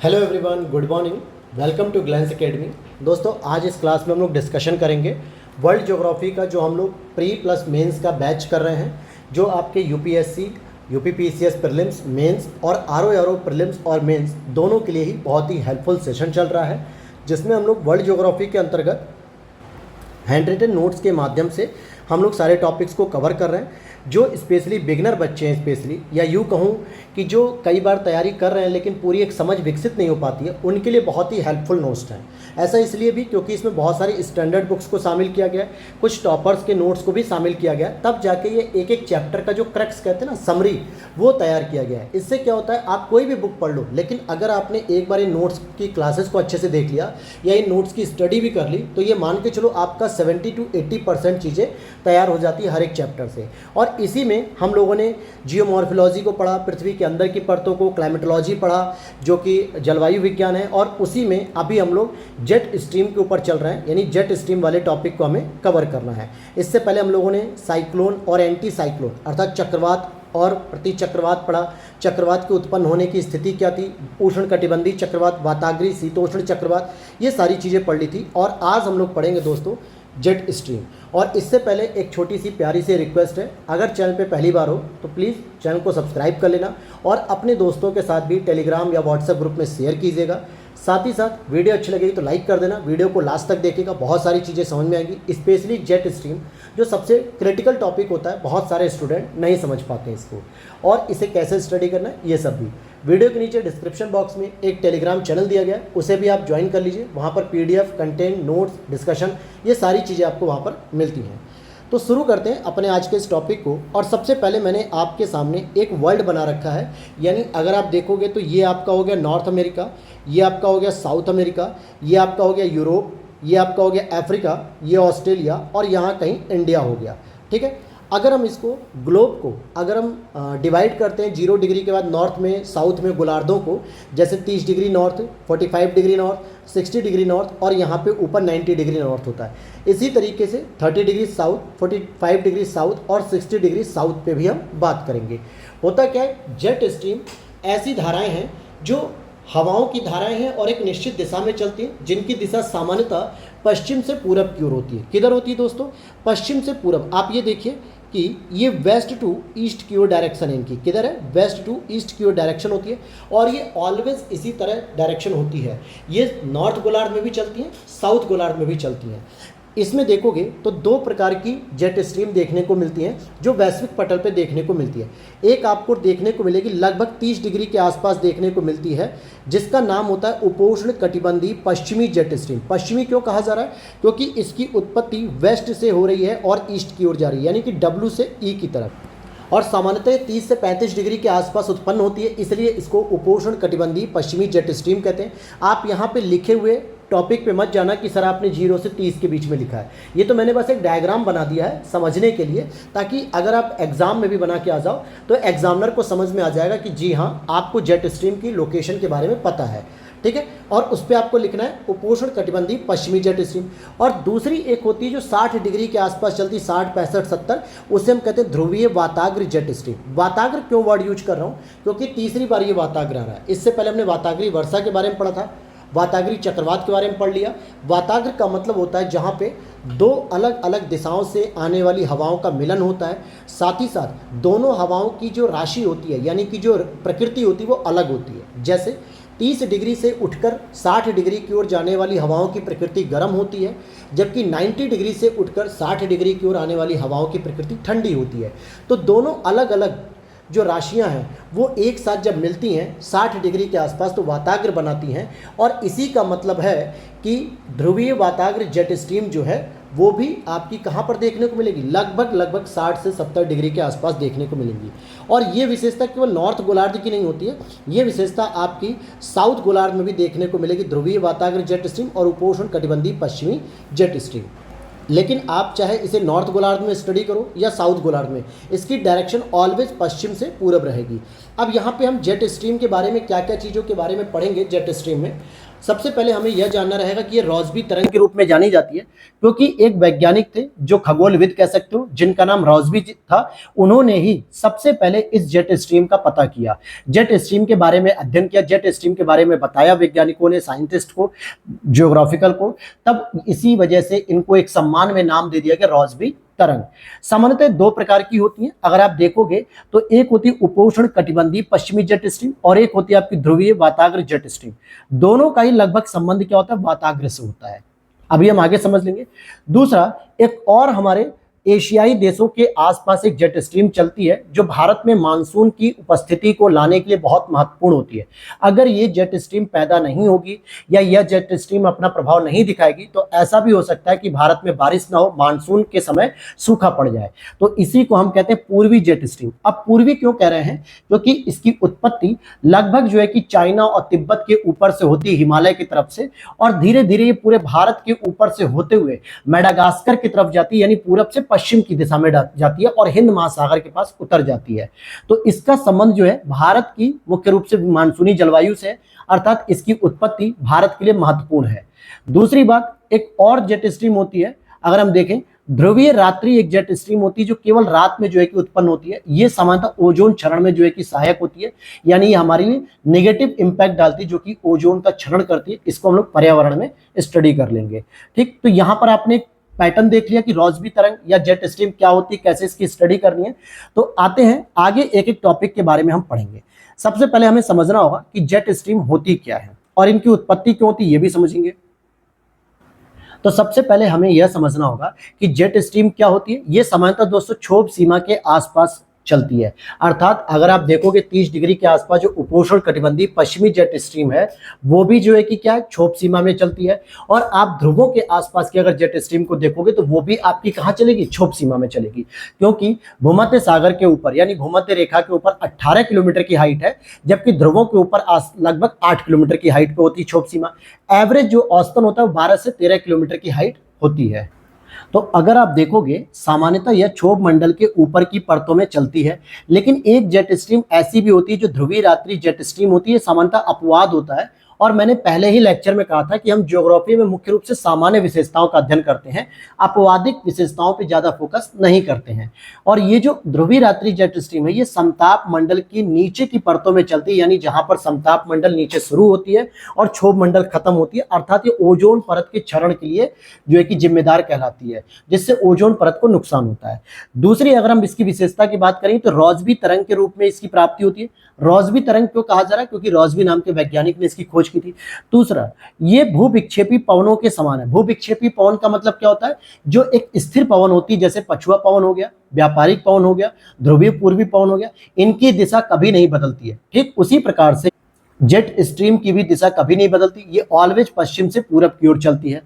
Hello everyone, good morning. Welcome to Glance academy. दोस्तों, आज इस क्लास में हम लोग डिस्कशन करेंगे वर्ल्ड ज्योग्राफी का, जो हम लोग प्री प्लस मेंस का बैच कर रहे हैं, जो आपके यूपीएससी, यूपीपीसीएस प्रीलिम्स, मेंस और आरओ प्रीलिम्स और मेंस दोनों के लिए ही बहुत ही हेल्पफुल सेशन चल रहा है, जिसमें हम लोग वर्ल्ड ज्योग्राफी के अंतर्गत हैंड रिटन नोट्स के माध्यम से हम लोग सारे टॉपिक्स को कवर कर रहे हैं। जो स्पेशली बिगनर बच्चे हैं, स्पेशली या यूँ कहूँ कि जो कई बार तैयारी कर रहे हैं लेकिन पूरी एक समझ विकसित नहीं हो पाती है, उनके लिए बहुत ही हेल्पफुल नोट्स हैं। ऐसा इसलिए भी क्योंकि इसमें बहुत सारी स्टैंडर्ड बुक्स को शामिल किया गया है, कुछ टॉपर्स के नोट्स को भी शामिल किया गया है, तब जाके ये एक एक चैप्टर का जो क्रक्स कहते हैं ना, समरी, वो तैयार किया गया है। इससे क्या होता है, आप कोई भी बुक पढ़ लो, लेकिन अगर आपने एक बार इन नोट्स की क्लासेस को अच्छे से देख लिया या इन नोट्स की स्टडी भी कर ली, तो ये मान के चलो आपका 70 to 80% चीज़ें तैयार हो जाती है हर एक चैप्टर से। और इसी में हम लोगों ने जियोमॉर्फोलॉजी को पढ़ा, पृथ्वी के अंदर की परतों को, क्लाइमेटोलॉजी पढ़ा जो कि जलवायु विज्ञान है, और उसी में अभी हम लोग जेट स्ट्रीम के ऊपर चल रहे हैं, यानी जेट स्ट्रीम वाले टॉपिक को हमें कवर करना है। इससे पहले हम लोगों ने साइक्लोन और एंटी साइक्लोन अर्थात चक्रवात और प्रति चक्रवात पढ़ा। चक्रवात के उत्पन्न होने की स्थिति क्या थी, उष्णकटिबंधीय चक्रवात, वाताग्रीय शीतोष्ण चक्रवात, ये सारी चीज़ें पढ़ ली थी। और आज हम लोग पढ़ेंगे दोस्तों जेट स्ट्रीम। और इससे पहले एक छोटी सी प्यारी सी रिक्वेस्ट है, अगर चैनल पे पहली बार हो तो प्लीज़ चैनल को सब्सक्राइब कर लेना और अपने दोस्तों के साथ भी टेलीग्राम या व्हाट्सएप ग्रुप में शेयर कीजिएगा। साथ ही साथ वीडियो अच्छी लगेगी तो लाइक कर देना, वीडियो को लास्ट तक देखिएगा, बहुत सारी चीज़ें समझ में आएंगी। स्पेशली जेट स्ट्रीम जो सबसे क्रिटिकल टॉपिक होता है, बहुत सारे स्टूडेंट नहीं समझ पाते हैं इसको, और इसे कैसे स्टडी करना है ये सब भी। वीडियो के नीचे डिस्क्रिप्शन बॉक्स में एक टेलीग्राम चैनल दिया गया है, उसे भी आप ज्वाइन कर लीजिए। वहाँ पर पीडीएफ, कंटेंट, नोट्स, डिस्कशन, ये सारी चीज़ें आपको वहाँ पर मिलती हैं। तो शुरू करते हैं अपने आज के इस टॉपिक को। और सबसे पहले मैंने आपके सामने एक वर्ल्ड बना रखा है, यानी अगर आप देखोगे तो ये आपका हो गया नॉर्थ अमेरिका, ये आपका हो गया साउथ अमेरिका, ये आपका हो गया यूरोप, ये आपका हो गया अफ्रीका, ये ऑस्ट्रेलिया, और यहाँ कहीं इंडिया हो गया। ठीक है, अगर हम इसको ग्लोब को अगर हम डिवाइड करते हैं 0 डिग्री के बाद नॉर्थ में, साउथ में गोलार्धों को, जैसे 30 degree north, 45 degree north, 60 degree north, और यहाँ पे ऊपर 90 डिग्री नॉर्थ होता है। इसी तरीके से 30 डिग्री साउथ, 45 डिग्री साउथ और 60 डिग्री साउथ पे भी हम बात करेंगे। होता क्या है, जेट स्ट्रीम ऐसी धाराएं हैं जो हवाओं की धाराएं हैं और एक निश्चित दिशा में चलती हैं, जिनकी दिशा सामान्यतः पश्चिम से पूरब की ओर होती है। किधर होती है दोस्तों? पश्चिम से पूरब। आप ये देखिए कि ये वेस्ट टू ईस्ट की ओर डायरेक्शन है इनकी। किधर है? वेस्ट टू ईस्ट की ओर डायरेक्शन होती है, और ये ऑलवेज इसी तरह डायरेक्शन होती है। ये नॉर्थ गोलार्ध में भी चलती हैं, साउथ गोलार्ध में भी चलती हैं। इसमें देखोगे तो दो प्रकार की जेट स्ट्रीम देखने को मिलती हैं जो वैश्विक पटल पे देखने को मिलती है। एक आपको देखने को मिलेगी लगभग 30 डिग्री के आसपास देखने को मिलती है, जिसका नाम होता है उपोष्ण कटिबंधीय पश्चिमी जेट स्ट्रीम। पश्चिमी क्यों कहा जा रहा है? क्योंकि इसकी उत्पत्ति वेस्ट से हो रही है और ईस्ट की ओर जा रही है, यानी कि डब्ल्यू से ई की तरफ, और सामान्यतः 30 से 35 डिग्री के आसपास उत्पन्न होती है, इसलिए इसको उपोष्ण कटिबंधीय पश्चिमी जेट स्ट्रीम कहते हैं। आप यहाँ पे लिखे हुए टॉपिक पे मत जाना कि सर आपने 0 से 30 के बीच में लिखा है। ये तो मैंने बस एक डायग्राम बना दिया है समझने के लिए, ताकि अगर आप एग्जाम में भी बना के आ जाओ तो एग्जामिनर को समझ में आ जाएगा कि जी हाँ, आपको जेट स्ट्रीम की लोकेशन के बारे में पता है। ठीक है, और उस पर आपको लिखना है उपोष्ण कटिबंधीय पश्चिमी जेट स्ट्रीम। और दूसरी एक होती है जो 60 डिग्री के आसपास चलती, 60, 65, 70, उसे हम कहते हैं ध्रुवीय वाताग्र जेट स्ट्रीम। वाताग्र क्यों वर्ड यूज कर रहा हूँ? क्योंकि तीसरी बार ये वाताग्र आ रहा है। इससे पहले हमने वाताग्रीय वर्षा के बारे में पढ़ा था, वाताग्रीय चक्रवात के बारे में पढ़ लिया। वाताग्र का मतलब होता है जहाँ पे दो अलग अलग दिशाओं से आने वाली हवाओं का मिलन होता है, साथ ही साथ दोनों हवाओं की जो राशि होती है, यानी कि जो प्रकृति होती है, वो अलग होती है। जैसे 30 डिग्री से उठकर 60 डिग्री की ओर जाने वाली हवाओं की प्रकृति गर्म होती है, जबकि 90 डिग्री से उठकर 60 डिग्री की ओर आने वाली हवाओं की प्रकृति ठंडी होती है। तो दोनों अलग अलग जो राशियां हैं वो एक साथ जब मिलती हैं 60 डिग्री के आसपास, तो वाताग्र बनाती हैं। और इसी का मतलब है कि ध्रुवीय वाताग्र जेट स्ट्रीम जो है वो भी आपकी कहाँ पर देखने को मिलेगी? लगभग 60 से 70 डिग्री के आसपास देखने को मिलेंगी। और ये विशेषता केवल नॉर्थ गोलार्ध की नहीं होती है, ये विशेषता आपकी साउथ गोलार्ध में भी देखने को मिलेगी, ध्रुवीय वाताग्र जेट स्ट्रीम और उपोष्ण कटिबंधीय पश्चिमी जेट स्ट्रीम। लेकिन आप चाहे इसे नॉर्थ गोलार्ध में स्टडी करो या साउथ गोलार्ध में, इसकी डायरेक्शन ऑलवेज पश्चिम से पूरब रहेगी। अब यहाँ पे हम जेट स्ट्रीम के बारे में क्या क्या चीज़ों के बारे में पढ़ेंगे जेट स्ट्रीम में। सबसे पहले हमें यह जानना रहेगा कि ये रॉसबी तरंग के रूप में जानी जाती है क्योंकि एक वैज्ञानिक थे जो खगोलविद कह सकते हो, जिनका नाम रॉसबी था। उन्होंने ही सबसे पहले इस जेट स्ट्रीम का पता किया, जेट स्ट्रीम के बारे में अध्ययन किया, जेट स्ट्रीम के बारे में बताया वैज्ञानिकों ने, साइंटिस्ट को, जियोग्राफिकल को। तब इसी वजह से इनको एक सम्मान में नाम दे दिया गया रॉसबी तरंग। सामान्यतः दो प्रकार की होती हैं, अगर आप देखोगे तो एक होती है उपोष्ण कटिबंधीय पश्चिमी जेट स्ट्रीम और एक होती है आपकी ध्रुवीय वाताग्र जेट स्ट्रीम। दोनों का ही लगभग संबंध क्या होता है, वाताग्र से होता है। अभी हम आगे समझ लेंगे। दूसरा, एक और हमारे एशियाई देशों के आसपास एक जेट स्ट्रीम चलती है जो भारत में मानसून की उपस्थिति को लाने के लिए बहुत महत्वपूर्ण होती है। अगर ये जेट स्ट्रीम पैदा नहीं होगी या यह जेट स्ट्रीम अपना प्रभाव नहीं दिखाएगी तो ऐसा भी हो सकता है कि भारत में बारिश ना हो, मानसून के समय सूखा पड़ जाए। तो इसी को हम कहते हैं पूर्वी जेट स्ट्रीम। अब पूर्वी क्यों कह रहे हैं, क्योंकि इसकी उत्पत्ति लगभग जो है कि चाइना और तिब्बत के ऊपर से होती है, हिमालय की तरफ से, और धीरे धीरे ये पूरे भारत के ऊपर से होते हुए मेडागास्कर की तरफ जाती है, यानी पूरब से पश्चिम की दिशा में जाती है और हिंद महासागर के पास उतर जाती है। तो इसका संबंध जो है भारत की मुख्य रूप से मानसूनी जलवायु से, अर्थात इसकी उत्पत्ति भारत के लिए महत्वपूर्ण है। दूसरी बात, एक और जेट स्ट्रीम होती है, अगर हम देखें ध्रुवीय रात्रि एक जेट स्ट्रीम होती है जो केवल रात में जो है कि उत्पन्न होती है। ये सामान्यतः ओजोन क्षरण में जो है कि सहायक होती है, यानी ये हमारे लिए नेगेटिव इंपैक्ट डालती है जो कि ओजोन का क्षरण करती है। इसको हम लोग पर्यावरण में स्टडी कर लेंगे। ठीक, तो यहां पर आपने पैटर्न देख लिया कि रॉसबी तरंग या जेट स्ट्रीम क्या होती है, कैसे इसकी स्टडी करनी है। तो आते हैं आगे, एक एक टॉपिक के बारे में हम पढ़ेंगे। सबसे पहले हमें समझना होगा कि जेट स्ट्रीम होती क्या है और इनकी उत्पत्ति क्यों होती है, ये भी समझेंगे। तो सबसे पहले हमें यह समझना होगा कि जेट स्ट्रीम क्या होती है। ये सामान्यतः दोस्तों क्षोभ सीमा के आसपास चलती है, अर्थात अगर आप देखोगे 30 डिग्री के आसपास जो उपोष्ण कटिबंधीय पश्चिमी जेट स्ट्रीम है वो भी जो है कि क्या है, क्षोभ सीमा में चलती है। और आप ध्रुवों के आसपास की अगर जेट स्ट्रीम को देखोगे तो वो भी आपकी कहाँ चलेगी, क्षोभ सीमा में चलेगी, क्योंकि भूमध्य सागर के ऊपर यानी भूमध्य रेखा के ऊपर 18 किलोमीटर की हाइट है, जबकि ध्रुवों के ऊपर लगभग 8 किलोमीटर की हाइट पे होती है क्षोभ सीमा। एवरेज जो औसतन होता है वो 12 से 13 किलोमीटर की हाइट होती है। तो अगर आप देखोगे सामान्यतः यह क्षोभ मंडल के ऊपर की परतों में चलती है, लेकिन एक जेट स्ट्रीम ऐसी भी होती है जो ध्रुवीय रात्रि जेट स्ट्रीम होती है, सामान्यतः अपवाद होता है। और मैंने पहले ही लेक्चर में कहा था कि हम ज्योग्राफी में मुख्य रूप से सामान्य विशेषताओं का अध्ययन करते हैं, अपवादिक विशेषताओं पे ज्यादा फोकस नहीं करते हैं। और ये जो ध्रुवीय रात्रि जेट स्ट्रीम है ये समताप मंडल की नीचे की परतों में चलती है, यानी जहां पर समताप मंडल नीचे शुरू होती है और क्षोभ मंडल खत्म होती है, अर्थात ये ओजोन परत के क्षरण के लिए जो है कि जिम्मेदार कहलाती है, जिससे ओजोन परत को नुकसान होता है। दूसरी, अगर हम इसकी विशेषता की बात करें तो रॉसबी तरंग के रूप में इसकी प्राप्ति होती है। रॉसबी तरंग क्यों कहा जा रहा है, क्योंकि रॉसबी नाम के वैज्ञानिक ने इसकी खोज की थी। दूसरा, ये भूविक्षेपी पवनों के समान है। भूविक्षेपी पवन का मतलब क्या होता है, जो एक स्थिर पवन होती है, जैसे पछुआ पवन हो गया, व्यापारिक पवन हो गया, ध्रुवीय पूर्वी पवन हो गया, इनकी दिशा कभी नहीं बदलती है। ठीक उसी प्रकार से जेट स्ट्रीम की भी दिशा कभी नहीं बदलती, ये ऑलवेज पश्चिम से पूरब की ओर चलती है,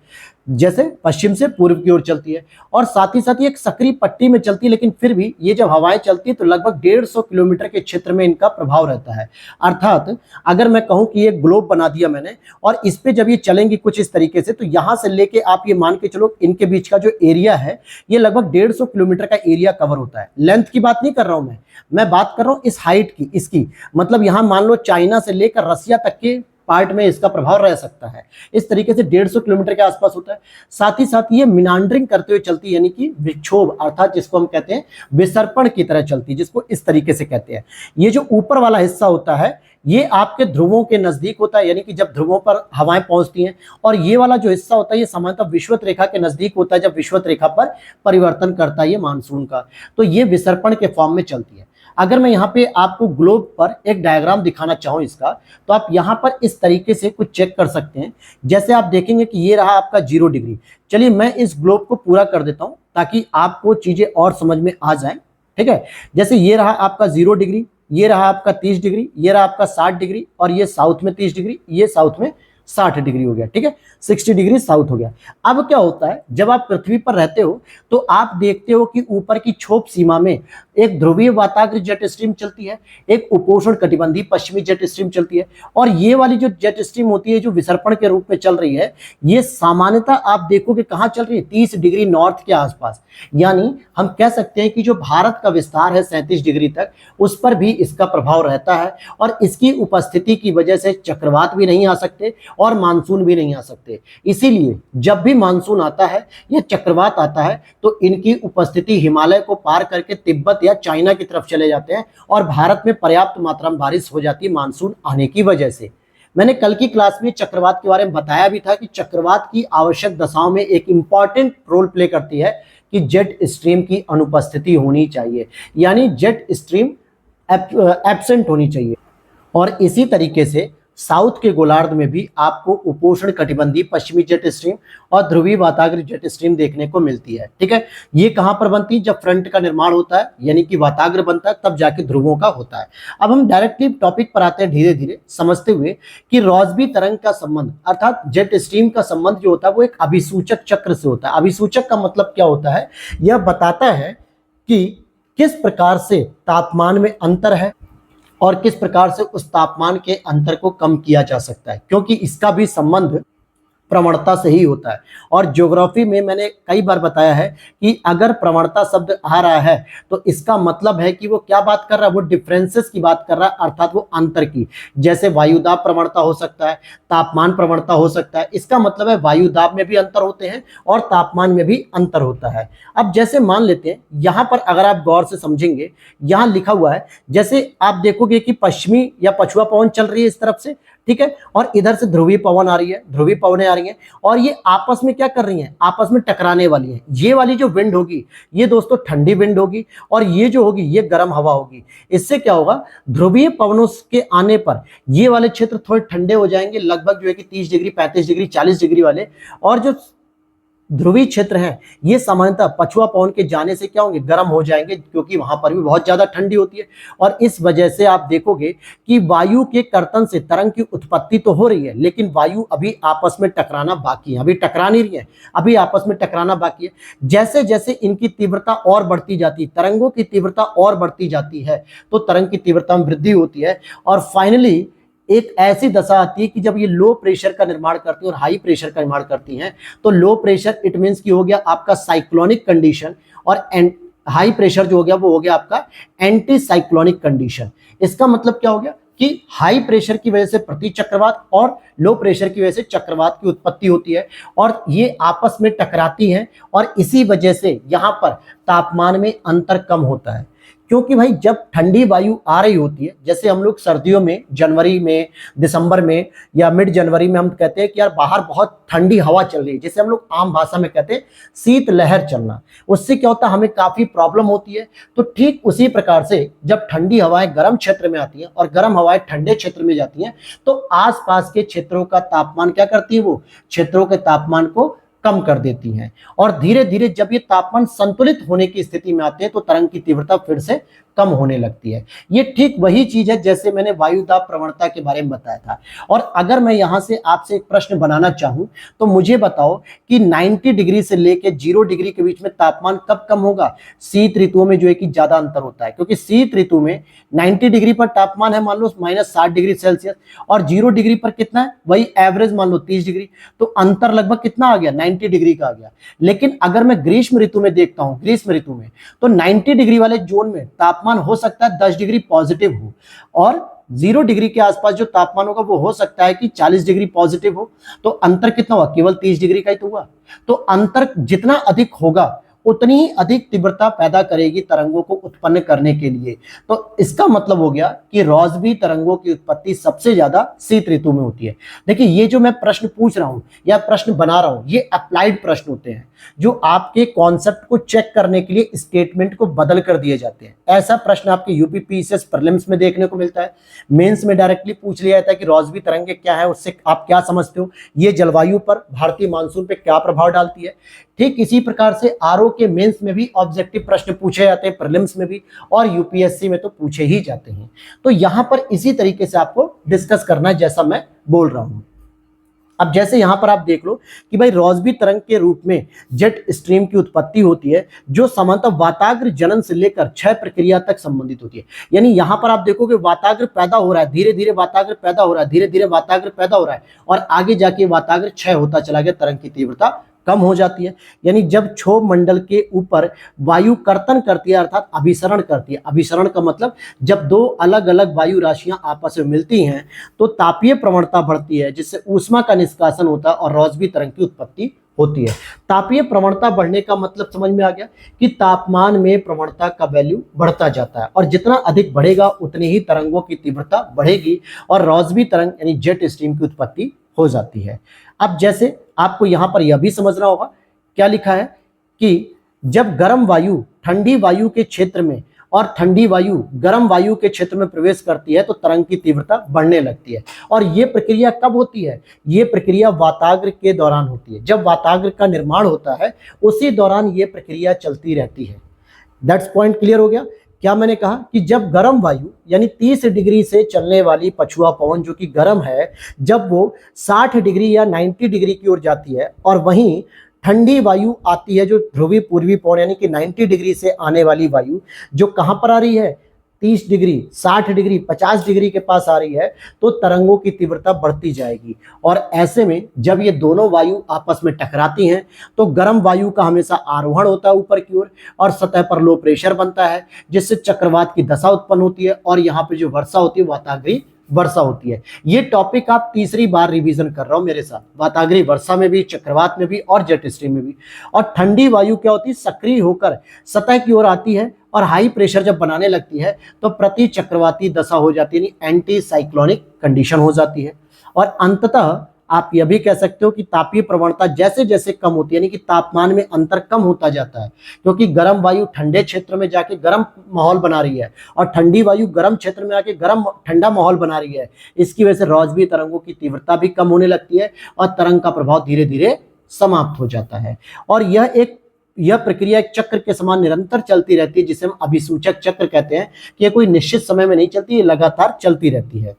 जैसे पश्चिम से पूर्व की ओर चलती है। और साथ ही साथ ये एक सक्रिय पट्टी में चलती है, लेकिन फिर भी ये जब हवाएं चलती है तो लगभग 150 किलोमीटर के क्षेत्र में इनका प्रभाव रहता है। अर्थात अगर मैं कहूं कि ये ग्लोब बना दिया मैंने और इस पे जब ये चलेंगी कुछ इस तरीके से, तो यहां से लेके आप ये मान के चलो इनके बीच का जो एरिया है ये लगभग 150 किलोमीटर का एरिया कवर होता है। लेंथ की बात नहीं कर रहा हूं मैं बात कर रहा हूं इस हाइट की, इसकी मतलब यहां मान लो चाइना से लेकर रसिया तक के पार्ट में इसका प्रभाव रह सकता है। इस तरीके से 150 किलोमीटर के आसपास होता है। साथ ही साथ ये मिनांडरिंग करते हुए चलती है, यानी कि विक्षोभ, अर्थात जिसको हम कहते हैं विसर्पण की तरह चलती है, जिसको इस तरीके से कहते हैं। ये जो ऊपर वाला हिस्सा होता है ये आपके ध्रुवों के नजदीक होता है, यानी कि जब ध्रुवों पर हवाएं पहुंचती हैं, और ये वाला जो हिस्सा होता है ये सामान्यतः विषुवत रेखा के नजदीक होता है, जब विषुवत रेखा पर परिवर्तन करता है ये मानसून का, तो ये विसर्पण के फॉर्म में चलती है। अगर मैं यहाँ पे आपको ग्लोब पर एक डायग्राम दिखाना चाहूँ इसका, तो आप यहाँ पर इस तरीके से कुछ चेक कर सकते हैं। जैसे आप देखेंगे कि ये रहा आपका 0 डिग्री। चलिए मैं इस ग्लोब को पूरा कर देता हूँ ताकि आपको चीजें और समझ में आ जाएं। ठीक है, जैसे ये रहा आपका 0 डिग्री, ये रहा आपका 30 डिग्री, ये रहा आपका 60 डिग्री, और ये साउथ में 30 डिग्री, ये साउथ में 60 डिग्री हो गया। ठीक है, 60 डिग्री साउथ हो गया। अब क्या होता है, जब आप पृथ्वी पर रहते हो तो आप देखते हो कि ऊपर की क्षोभ सीमा में एक ध्रुवीय वाताग्र जेट स्ट्रीम चलती है, एक उपोष्ण कटिबंधीय पश्चिमी जेट स्ट्रीम चलती है, और ये वाली जो जेट स्ट्रीम होती है जो विसर्पण के रूप में चल रही है, ये सामान्यतः आप देखोगे कहाँ चल रही है, 30 डिग्री नॉर्थ के आसपास। यानी हम कह सकते हैं कि जो भारत का विस्तार है 37 डिग्री तक, उस पर भी इसका प्रभाव रहता है, और इसकी उपस्थिति की वजह से चक्रवात भी नहीं आ सकते और मानसून भी नहीं आ सकते। इसीलिए जब भी मानसून आता है या चक्रवात आता है तो इनकी उपस्थिति हिमालय को पार करके तिब्बत या चाइना की तरफ चले जाते हैं और भारत में पर्याप्त मात्रा में बारिश हो जाती है मानसून आने की वजह से। मैंने कल की क्लास में चक्रवात के बारे में बताया भी था कि चक्रवात की आवश्यक दशाओं में एक इंपॉर्टेंट रोल प्ले करती है कि जेट स्ट्रीम की अनुपस्थिति होनी चाहिए, यानी जेट स्ट्रीम एब्सेंट होनी चाहिए। और इसी तरीके से साउथ के गोलार्ध में भी आपको उपोष्ण कटिबंधीय पश्चिमी जेट स्ट्रीम और ध्रुवीय वाताग्र जेट स्ट्रीम देखने को मिलती है। ठीक है, ये कहां पर बनती है? जब फ्रंट का निर्माण होता है यानी कि वाताग्र बनता है तब जाके ध्रुवों का होता है। अब हम डायरेक्टली टॉपिक पर आते हैं धीरे धीरे समझते हुए कि रॉसबी तरंग का संबंध अर्थात जेट स्ट्रीम का संबंध जो होता है वो एक अभिसूचक चक्र से होता है। अभिसूचक का मतलब क्या होता है? यह बताता है कि किस प्रकार से तापमान में अंतर है और किस प्रकार से उस तापमान के अंतर को कम किया जा सकता है, क्योंकि इसका भी संबंध प्रवणता से ही होता है। और ज्योग्राफी में मैंने कई बार बताया है कि अगर प्रवणता शब्द आ रहा है तो इसका मतलब है कि वो क्या बात कर रहा है? वो डिफरेंसेस की बात कर रहा है, अर्थात वो अंतर की। जैसे वायुदाब प्रवणता हो सकता है, तापमान प्रवणता हो सकता है। इसका मतलब है वायुदाब में भी अंतर होते हैं और तापमान में भी अंतर होता है। अब जैसे मान लेते हैं यहां पर अगर आप गौर से समझेंगे, यहां लिखा हुआ है, जैसे आप देखोगे कि पश्चिमी या पछुआ पवन चल रही है इस तरफ से, ठीक है, और इधर से ध्रुवीय पवन आ रही है, ध्रुवीय पवनें आ रही हैं और ये आपस में क्या कर रही हैं? आपस में टकराने वाली हैं। ये वाली जो विंड होगी ये दोस्तों ठंडी विंड होगी और ये जो होगी ये गर्म हवा होगी। इससे क्या होगा? ध्रुवीय पवनों के आने पर ये वाले क्षेत्र थोड़े ठंडे हो जाएंगे, लगभग जो है कि 30 डिग्री, 35 डिग्री, 40 डिग्री वाले, और जो ध्रुवीय क्षेत्र हैं ये सामान्यतः पछुआ पवन के जाने से क्या होंगे? गर्म हो जाएंगे, क्योंकि वहां पर भी बहुत ज्यादा ठंडी होती है। और इस वजह से आप देखोगे कि वायु के कर्तन से तरंग की उत्पत्ति तो हो रही है लेकिन वायु अभी आपस में टकराना बाकी है, अभी टकरा नहीं रही है, अभी आपस में टकराना बाकी है। जैसे जैसे इनकी तीव्रता और बढ़ती जाती है, तरंगों की तीव्रता और बढ़ती जाती है तो तरंग की तीव्रता में वृद्धि होती है और फाइनली एक ऐसी दशा आती है कि जब ये लो प्रेशर का निर्माण करती है और हाई प्रेशर का निर्माण करती हैं तो लो प्रेशर इट मीन्स की हो गया आपका साइक्लोनिक कंडीशन और हाई प्रेशर जो हो गया वो हो गया आपका एंटी साइक्लोनिक कंडीशन। इसका मतलब क्या हो गया कि हाई प्रेशर की वजह से प्रति चक्रवात और लो प्रेशर की वजह से चक्रवात की उत्पत्ति होती है और ये आपस में टकराती हैं और इसी वजह से यहाँ पर तापमान में अंतर कम होता है। क्योंकि भाई जब ठंडी वायु आ रही होती है, जैसे हम लोग सर्दियों में जनवरी में, दिसंबर में या मिड जनवरी में हम कहते हैं कि यार बाहर बहुत ठंडी हवा चल रही है, जिसे हम लोग आम भाषा में कहते हैं शीत लहर चलना, उससे क्या होता है? हमें काफी प्रॉब्लम होती है। तो ठीक उसी प्रकार से जब ठंडी हवाएं गर्म क्षेत्र में आती हैं और गर्म हवाएं ठंडे क्षेत्र में जाती हैं तो आसपास के क्षेत्रों का तापमान क्या करती है? वो क्षेत्रों के तापमान को कम कर देती हैं और धीरे धीरे जब ये तापमान संतुलित होने की स्थिति में आते हैं तो तरंग की तीव्रता फिर से कम होने लगती है। ये ठीक वही चीज है जैसे मैंने वायुदाब प्रवणता के बारे में बताया था। और अगर मैं यहां से आपसे एक प्रश्न बनाना चाहूं तो मुझे बताओ कि 90 डिग्री से लेकर 0 डिग्री के बीच में तापमान कब कम होगा? शीत ऋतुओं में जो है कि ज्यादा अंतर होता है, क्योंकि शीत ऋतु में 90 डिग्री पर तापमान है मान लो -60 डिग्री सेल्सियस और 0 डिग्री पर कितना है? वही एवरेज मान लो 30 डिग्री, तो अंतर लगभग कितना आ गया? 90 डिग्री का आ गया। लेकिन अगर मैं ग्रीष्म ऋतु में देखता हूं, ग्रीष्म ऋतु में तो 90 डिग्री वाले जोन में तापमान हो सकता है 10 डिग्री पॉजिटिव हो और 0 डिग्री के आसपास जो तापमान होगा वो हो सकता है कि 40 डिग्री पॉजिटिव हो। तो अंतर कितना हुआ? केवल 30 डिग्री का ही तो हुआ। तो अंतर जितना अधिक होगा उतनी ही अधिक तीव्रता पैदा करेगी तरंगों को उत्पन्न करने के लिए। तो इसका मतलब हो गया कि रॉसबी तरंगों की उत्पत्ति सबसे ज्यादा शीत ऋतु में होती है। देखिए ये जो मैं प्रश्न पूछ रहा हूं या प्रश्न बना रहा हूं ये अप्लाइड प्रश्न होते हैं जो आपके कॉन्सेप्ट को चेक करने के लिए स्टेटमेंट को बदल कर दिए जाते हैं। ऐसा प्रश्न आपके यूपी पीसीएस प्रीलिम्स में देखने को मिलता है, मेंस में डायरेक्टली पूछ लिया जाता है कि रॉसबी तरंगे क्या है, उससे आप क्या समझते हो, ये जलवायु पर, भारतीय मानसून पे क्या प्रभाव डालती है। ठीक इसी प्रकार से आरओ के मेंस में भी ऑब्जेक्टिव प्रश्न पूछे जाते हैं, प्रीलिम्स में भी, और यूपीएससी में तो पूछे ही जाते हैं। तो यहां पर इसी तरीके से आपको डिस्कस करना है जैसा मैं बोल रहा हूं। अब जैसे यहां पर आप देख लो कि भाई रॉसबी तरंग के रूप में जेट स्ट्रीम की उत्पत्ति होती है जो सामान्यतः वाताग्र जनन से लेकर क्षय प्रक्रिया तक संबंधित होती है। यानी यहां पर आप देखोगे वाताग्र पैदा हो रहा है, धीरे धीरे वाताग्र पैदा हो रहा है, धीरे धीरे वाताग्र पैदा हो रहा है और आगे जाके वाताग्र क्षय होता चला गया, तरंग की तीव्रता कम हो जाती है। यानी जब क्षोभ मंडल के ऊपर वायु कर्तन करती है अर्थात अभिसरण करती है, अभिसरण का मतलब जब दो अलग अलग वायु राशियां आपस में मिलती हैं तो तापीय प्रवणता बढ़ती है, जिससे ऊष्मा का निष्कासन होता है और रॉसबी तरंग की उत्पत्ति होती है। तापीय प्रवणता बढ़ने का मतलब समझ में आ गया कि तापमान में प्रवणता का वैल्यू बढ़ता जाता है और जितना अधिक बढ़ेगा उतनी ही तरंगों की तीव्रता बढ़ेगी और रॉसबी तरंग यानी जेट स्ट्रीम की उत्पत्ति हो जाती है। अब जैसे आपको यहां पर यह भी समझना होगा, क्या लिखा है कि जब गर्म वायु ठंडी वायु के क्षेत्र में और ठंडी वायु गर्म वायु के क्षेत्र में प्रवेश करती है तो तरंग की तीव्रता बढ़ने लगती है। और ये प्रक्रिया कब होती है? ये प्रक्रिया वाताग्र के दौरान होती है। जब वाताग्र का निर्माण होता है उसी दौरान ये प्रक्रिया चलती रहती है। दैट्स पॉइंट क्लियर हो गया। क्या मैंने कहा कि जब गर्म वायु यानी 30 डिग्री से चलने वाली पछुआ पवन जो कि गर्म है, जब वो 60 डिग्री या 90 डिग्री की ओर जाती है और वहीं ठंडी वायु आती है जो ध्रुवी पूर्वी पवन यानी कि 90 डिग्री से आने वाली वायु जो कहां पर आ रही है? 30 डिग्री, 60 डिग्री, 50 डिग्री के पास आ रही है तो तरंगों की तीव्रता बढ़ती जाएगी। और ऐसे में जब ये दोनों वायु आपस में टकराती हैं तो गर्म वायु का हमेशा आरोहण होता है ऊपर की ओर और सतह पर लो प्रेशर बनता है, जिससे चक्रवात की दशा उत्पन्न होती है और यहाँ पे जो वर्षा होती है वाताग्री वर्षा होती है। ये टॉपिक आप तीसरी बार रिवीजन कर रहा हूं मेरे साथ, वाताग्री वर्षा में भी, चक्रवात में भी और जेट स्ट्रीम में भी। और ठंडी वायु क्या होती है? सक्रिय होकर सतह की ओर आती है और हाई प्रेशर जब बनाने लगती है तो प्रति चक्रवाती दशा हो जाती है, यानी एंटी साइक्लोनिक कंडीशन हो जाती है। और अंततः आप यह भी कह सकते हो कि तापीय प्रवणता जैसे जैसे कम होती है, यानी कि तापमान में अंतर कम होता जाता है, क्योंकि गर्म वायु ठंडे क्षेत्र में जाके गर्म माहौल बना रही है और ठंडी वायु गर्म क्षेत्र में आके गर्म ठंडा माहौल बना रही है। इसकी वजह से रॉसबी तरंगों की तीव्रता भी कम होने लगती है और तरंग का प्रभाव धीरे धीरे समाप्त हो जाता है। और यह प्रक्रिया एक चक्र के समान निरंतर चलती रहती है, जिसे हम अभिसूचक चक्र कहते हैं कि यह कोई निश्चित समय में नहीं चलती, ये लगातार चलती रहती है।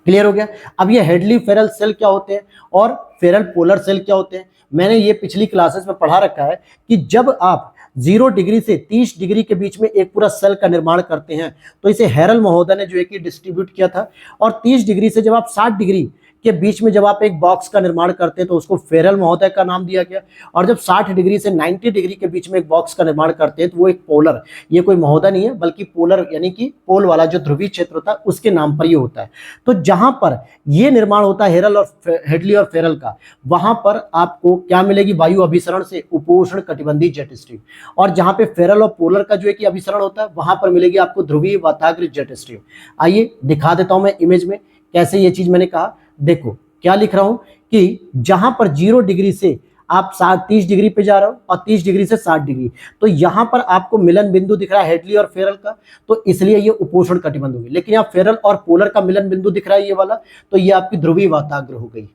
क्लियर हो गया। अब ये हेडली फेरल सेल क्या होते हैं और फेरल पोलर सेल क्या होते हैं? मैंने ये पिछली क्लासेस में पढ़ा रखा है कि जब आप 0 डिग्री से 30 डिग्री के बीच में एक पूरा सेल का निर्माण करते हैं तो इसे हैरल महोदय ने जो है कि डिस्ट्रीब्यूट किया था। और 30 डिग्री से जब आप 60 डिग्री के बीच में जब आप एक बॉक्स का निर्माण करते हैं तो उसको फेरल महोदय का नाम दिया गया। और जब 60 डिग्री से 90 डिग्री के बीच में एक बॉक्स का निर्माण करते हैं तो वो एक पोलर, ये कोई महोदय नहीं है बल्कि पोलर यानी कि पोल वाला जो ध्रुवीय क्षेत्र होता है उसके नाम पर ये होता है। तो जहां पर ये निर्माण होता है हेरल और हेडली और फेरल का, वहां पर आपको क्या मिलेगी? वायु अभिसरण से उपोष्ण कटिबंधी जेट स्ट्रीम। और जहां पे फेरल और पोलर का जो है कि अभिसरण होता है वहां पर मिलेगी आपको ध्रुवीय वाताग्र जेट स्ट्रीम। आइए दिखा देता हूं मैं इमेज में कैसे ये चीज मैंने कहा। देखो क्या लिख रहा हूं कि जहां पर 0 डिग्री से आप 30 डिग्री पे जा रहे हो और 30 डिग्री से 60 डिग्री, तो यहां पर आपको मिलन बिंदु दिख रहा है हेडली और फेरल का, तो इसलिए ये उपोष्ण कटिबंध होगी। लेकिन यहाँ फेरल और पोलर का मिलन बिंदु दिख रहा है ये वाला, तो ये आपकी ध्रुवीय वाताग्र हो गई।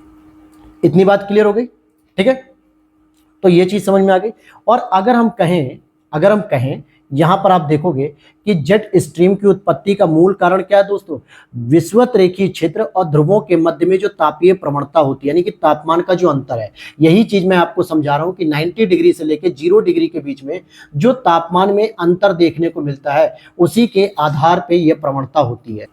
इतनी बात क्लियर हो गई? ठीक है, तो ये चीज समझ में आ गई। और अगर हम कहें यहां पर आप देखोगे कि जेट स्ट्रीम की उत्पत्ति का मूल कारण क्या है दोस्तों? विषुवत रेखीय क्षेत्र और ध्रुवों के मध्य में जो तापीय प्रवणता होती है, यानी कि तापमान का जो अंतर है, यही चीज मैं आपको समझा रहा हूं कि 90 डिग्री से लेकर 0 डिग्री के बीच में जो तापमान में अंतर देखने को मिलता है उसी के आधार पर यह प्रवणता होती है।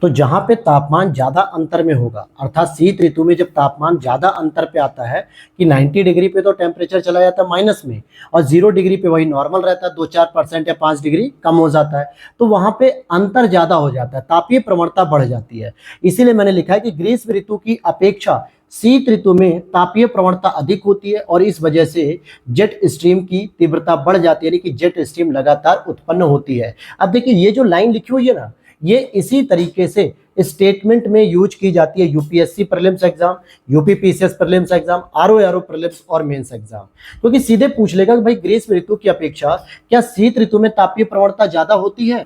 तो जहां पे तापमान ज्यादा अंतर में होगा, अर्थात शीत ऋतु में जब तापमान ज्यादा अंतर पे आता है कि 90 डिग्री पे तो टेम्परेचर चला जाता है माइनस में और 0 डिग्री पे वही नॉर्मल रहता है, 2-4% या 5 डिग्री कम हो जाता है, तो वहां पे अंतर ज्यादा हो जाता है, तापीय प्रवणता बढ़ जाती है। इसीलिए मैंने लिखा है कि ग्रीष्म ऋतु की अपेक्षा शीत ऋतु में तापीय प्रवणता अधिक होती है और इस वजह से जेट स्ट्रीम की तीव्रता बढ़ जाती है, यानी कि जेट स्ट्रीम लगातार उत्पन्न होती है। अब देखिए ये जो लाइन लिखी हुई है ना, ये इसी तरीके से स्टेटमेंट में यूज की जाती है UPSC prelims exam, UPPCS prelims exam, RO prelims और मेंस एग्जाम, क्योंकि सीधे पूछ लेगा कि भाई ग्रीष्म ऋतु की अपेक्षा क्या शीत ऋतु में तापीय प्रवणता ज्यादा होती है?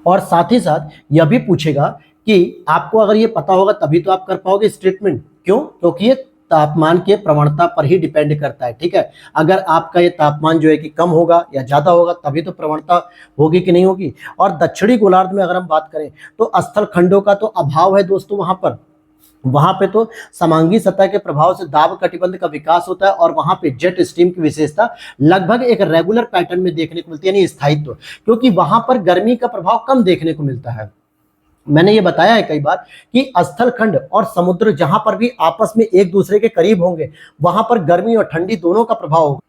और साथ ही साथ यह भी पूछेगा कि आपको अगर ये पता होगा तभी तो आप कर पाओगे स्टेटमेंट। क्यों? क्योंकि ये तापमान के प्रवणता पर ही डिपेंड करता है। ठीक है, अगर आपका ये तापमान जो है कि कम होगा या ज्यादा होगा तभी तो प्रवणता होगी कि नहीं होगी। और दक्षिणी गोलार्ध में अगर हम बात करें तो स्थल खंडों का तो अभाव है दोस्तों, वहां पे तो समांगी सतह के प्रभाव से दाब कटिबंध का विकास होता है और वहां पे जेट स्ट्रीम की विशेषता लगभग एक रेगुलर पैटर्न में देखने को मिलती है, यानी स्थायित्व, क्योंकि वहां पर गर्मी का प्रभाव कम देखने को मिलता है। मैंने ये बताया है कई बार कि स्थल खंड और समुद्र जहां पर भी आपस में एक दूसरे के करीब होंगे वहां पर गर्मी और ठंडी दोनों का प्रभाव होगा।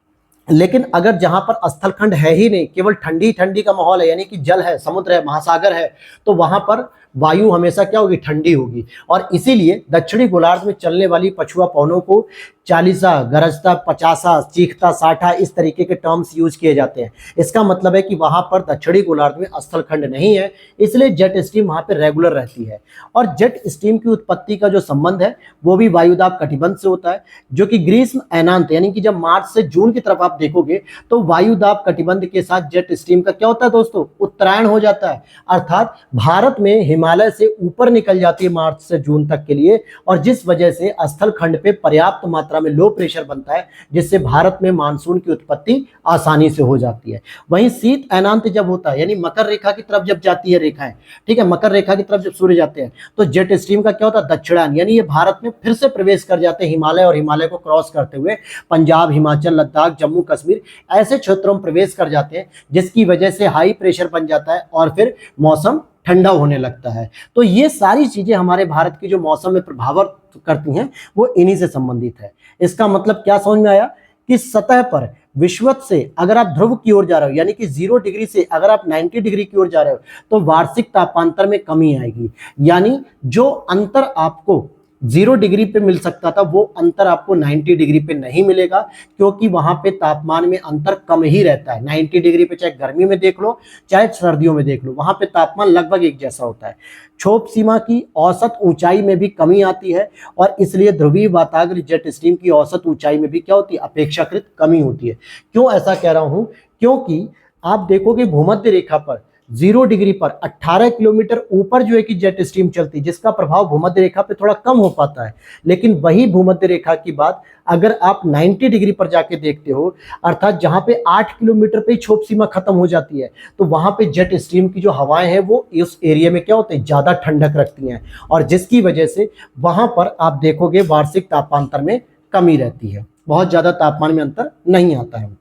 लेकिन अगर जहां पर स्थल खंड है ही नहीं, केवल ठंडी ठंडी का माहौल है, यानी कि जल है, समुद्र है, महासागर है, तो वहां पर वायु हमेशा क्या होगी, ठंडी होगी। और इसीलिए दक्षिणी गोलार्ध में चलने वाली पछुआ पवनों को चालीसा, गरजता, पचासा, चीखता, साठा इस तरीके के टर्म्स यूज किए जाते हैं। इसका मतलब है कि वहां पर दक्षिणी गोलार्ध में स्थल खंड नहीं है, इसलिए जेट स्ट्रीम वहां पर रेगुलर रहती है। और जेट स्ट्रीम की उत्पत्ति का जो संबंध है वो भी वायुदाब कटिबंध से होता है, जो कि ग्रीष्म ऐनांत यानी कि जब मार्च से जून की तरफ आप देखोगे तो वायुदाब कटिबंध के साथ जेट स्ट्रीम का क्या होता है दोस्तों, उत्तरायण हो जाता है। अर्थात भारत में हिमालय से ऊपर निकल जाती है मार्च से जून तक के लिए, और जिस वजह से स्थल खंड पे पर्याप्त मात्रा में लो प्रेशर बनता है, जिससे भारत में मानसून की उत्पत्ति आसानी से हो जाती है। वहीं शीत ऐनांत जब होता है, यानी मकर रेखा की तरफ जब जाती है रेखाएं, ठीक है, मकर रेखा की तरफ जब सूर्य जाते हैं, तो जेट स्ट्रीम का क्या होता है, दक्षिणायन, यानी ये भारत में फिर से प्रवेश कर जाते हैं हिमालय, और हिमालय को क्रॉस करते हुए पंजाब, हिमाचल, लद्दाख, जम्मू कश्मीर ऐसे क्षेत्रों में प्रवेश कर जाते हैं, जिसकी वजह से हाई प्रेशर बन जाता है और फिर मौसम ठंडा होने लगता है। तो ये सारी चीजें हमारे भारत की जो मौसम में प्रभावित करती हैं वो इन्हीं से संबंधित है। इसका मतलब क्या समझ में आया कि सतह पर विषुवत से अगर आप ध्रुव की ओर जा रहे हो, यानी कि 0 डिग्री से अगर आप 90 डिग्री की ओर जा रहे हो, तो वार्षिक तापांतर में कमी आएगी। यानी जो अंतर आपको 0 डिग्री पे मिल सकता था वो अंतर आपको 90 डिग्री पे नहीं मिलेगा, क्योंकि वहां पे तापमान में अंतर कम ही रहता है। 90 डिग्री पे चाहे गर्मी में देख लो चाहे सर्दियों में देख लो, वहां पे तापमान लगभग एक जैसा होता है। क्षोभ सीमा की औसत ऊंचाई में भी कमी आती है, और इसलिए ध्रुवीय वाताग्र जेट स्ट्रीम की औसत ऊंचाई में भी क्या होती है, अपेक्षाकृत कमी होती है। क्यों ऐसा कह रहा हूं, क्योंकि आप देखोगे भूमध्य रेखा पर 0 डिग्री पर 18 किलोमीटर ऊपर जो है कि जेट स्ट्रीम चलती है, जिसका प्रभाव भूमध्य रेखा पे थोड़ा कम हो पाता है। लेकिन वही भूमध्य रेखा की बात अगर आप 90 डिग्री पर जाके देखते हो, अर्थात जहां पे 8 किलोमीटर पे क्षोभ सीमा खत्म हो जाती है, तो वहां पे जेट स्ट्रीम की जो हवाएं हैं वो इस एरिया में क्या होते हैं, ज्यादा ठंडक रखती हैं, और जिसकी वजह से वहां पर आप देखोगे वार्षिक तापांतर में कमी रहती है, बहुत ज्यादा तापमान में अंतर नहीं आता है।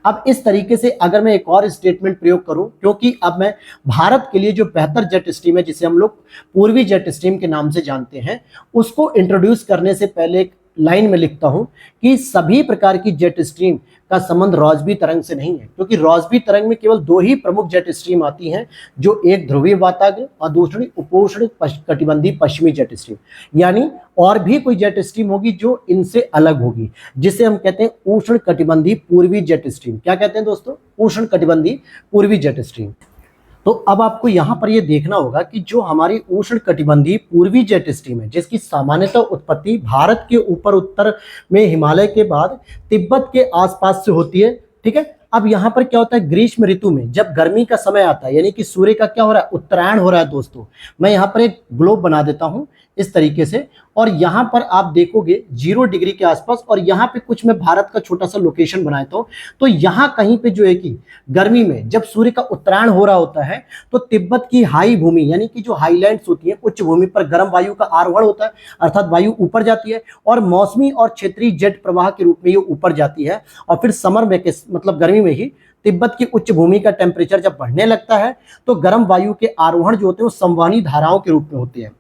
अब इस तरीके से अगर मैं एक और स्टेटमेंट प्रयोग करूं, क्योंकि अब मैं भारत के लिए जो बेहतर जेट स्ट्रीम है, जिसे हम लोग पूर्वी जेट स्ट्रीम के नाम से जानते हैं, उसको इंट्रोड्यूस करने से पहले एक लाइन में लिखता हूं कि सभी प्रकार की जेट स्ट्रीम का संबंध रॉसबी तरंग से नहीं है, क्योंकि रॉसबी तरंग में केवल 2 ही प्रमुख जेट स्ट्रीम आती हैं, जो एक ध्रुवीय वाताग्र और दूसरी उपोष्ण कटिबंधी पश्चिमी जेट स्ट्रीम। यानी और भी कोई जेट स्ट्रीम होगी जो इनसे अलग होगी, जिसे हम कहते हैं उष्ण कटिबंधी पूर्वी जेट स्ट्रीम। क्या कहते हैं दोस्तों, उष्ण कटिबंधी पूर्वी जेट स्ट्रीम। तो अब आपको यहां पर यह देखना होगा कि जो हमारी उष्ण कटिबंधी पूर्वी जेट स्ट्रीम है, जिसकी सामान्यतः उत्पत्ति भारत के ऊपर उत्तर में हिमालय के बाद तिब्बत के आसपास से होती है, ठीक है। अब यहाँ पर क्या होता है, ग्रीष्म ऋतु में जब गर्मी का समय आता है, यानी कि सूर्य का क्या हो रहा है, उत्तरायण हो रहा है दोस्तों। मैं यहाँ पर एक ग्लोब बना देता हूँ इस तरीके से, और यहाँ पर आप देखोगे 0 डिग्री के आसपास, और यहाँ पे कुछ मैं भारत का छोटा सा लोकेशन बनाया तो यहाँ कहीं पे जो है कि गर्मी में जब सूर्य का उत्तरायण हो रहा होता है, तो तिब्बत की हाई भूमि यानी कि जो हाईलैंड्स होती है, उच्च भूमि पर गर्म वायु का आरोहण होता है, अर्थात वायु ऊपर जाती है और मौसमी और क्षेत्रीय जेट प्रवाह के रूप में ये ऊपर जाती है, और फिर समर वेकेशन मतलब गर्मी में ही तिब्बत की उच्च भूमि का टेम्परेचर जब बढ़ने लगता है, तो गर्म वायु के आरोहण जो होते हैं वो संवहनी धाराओं के रूप में होते हैं,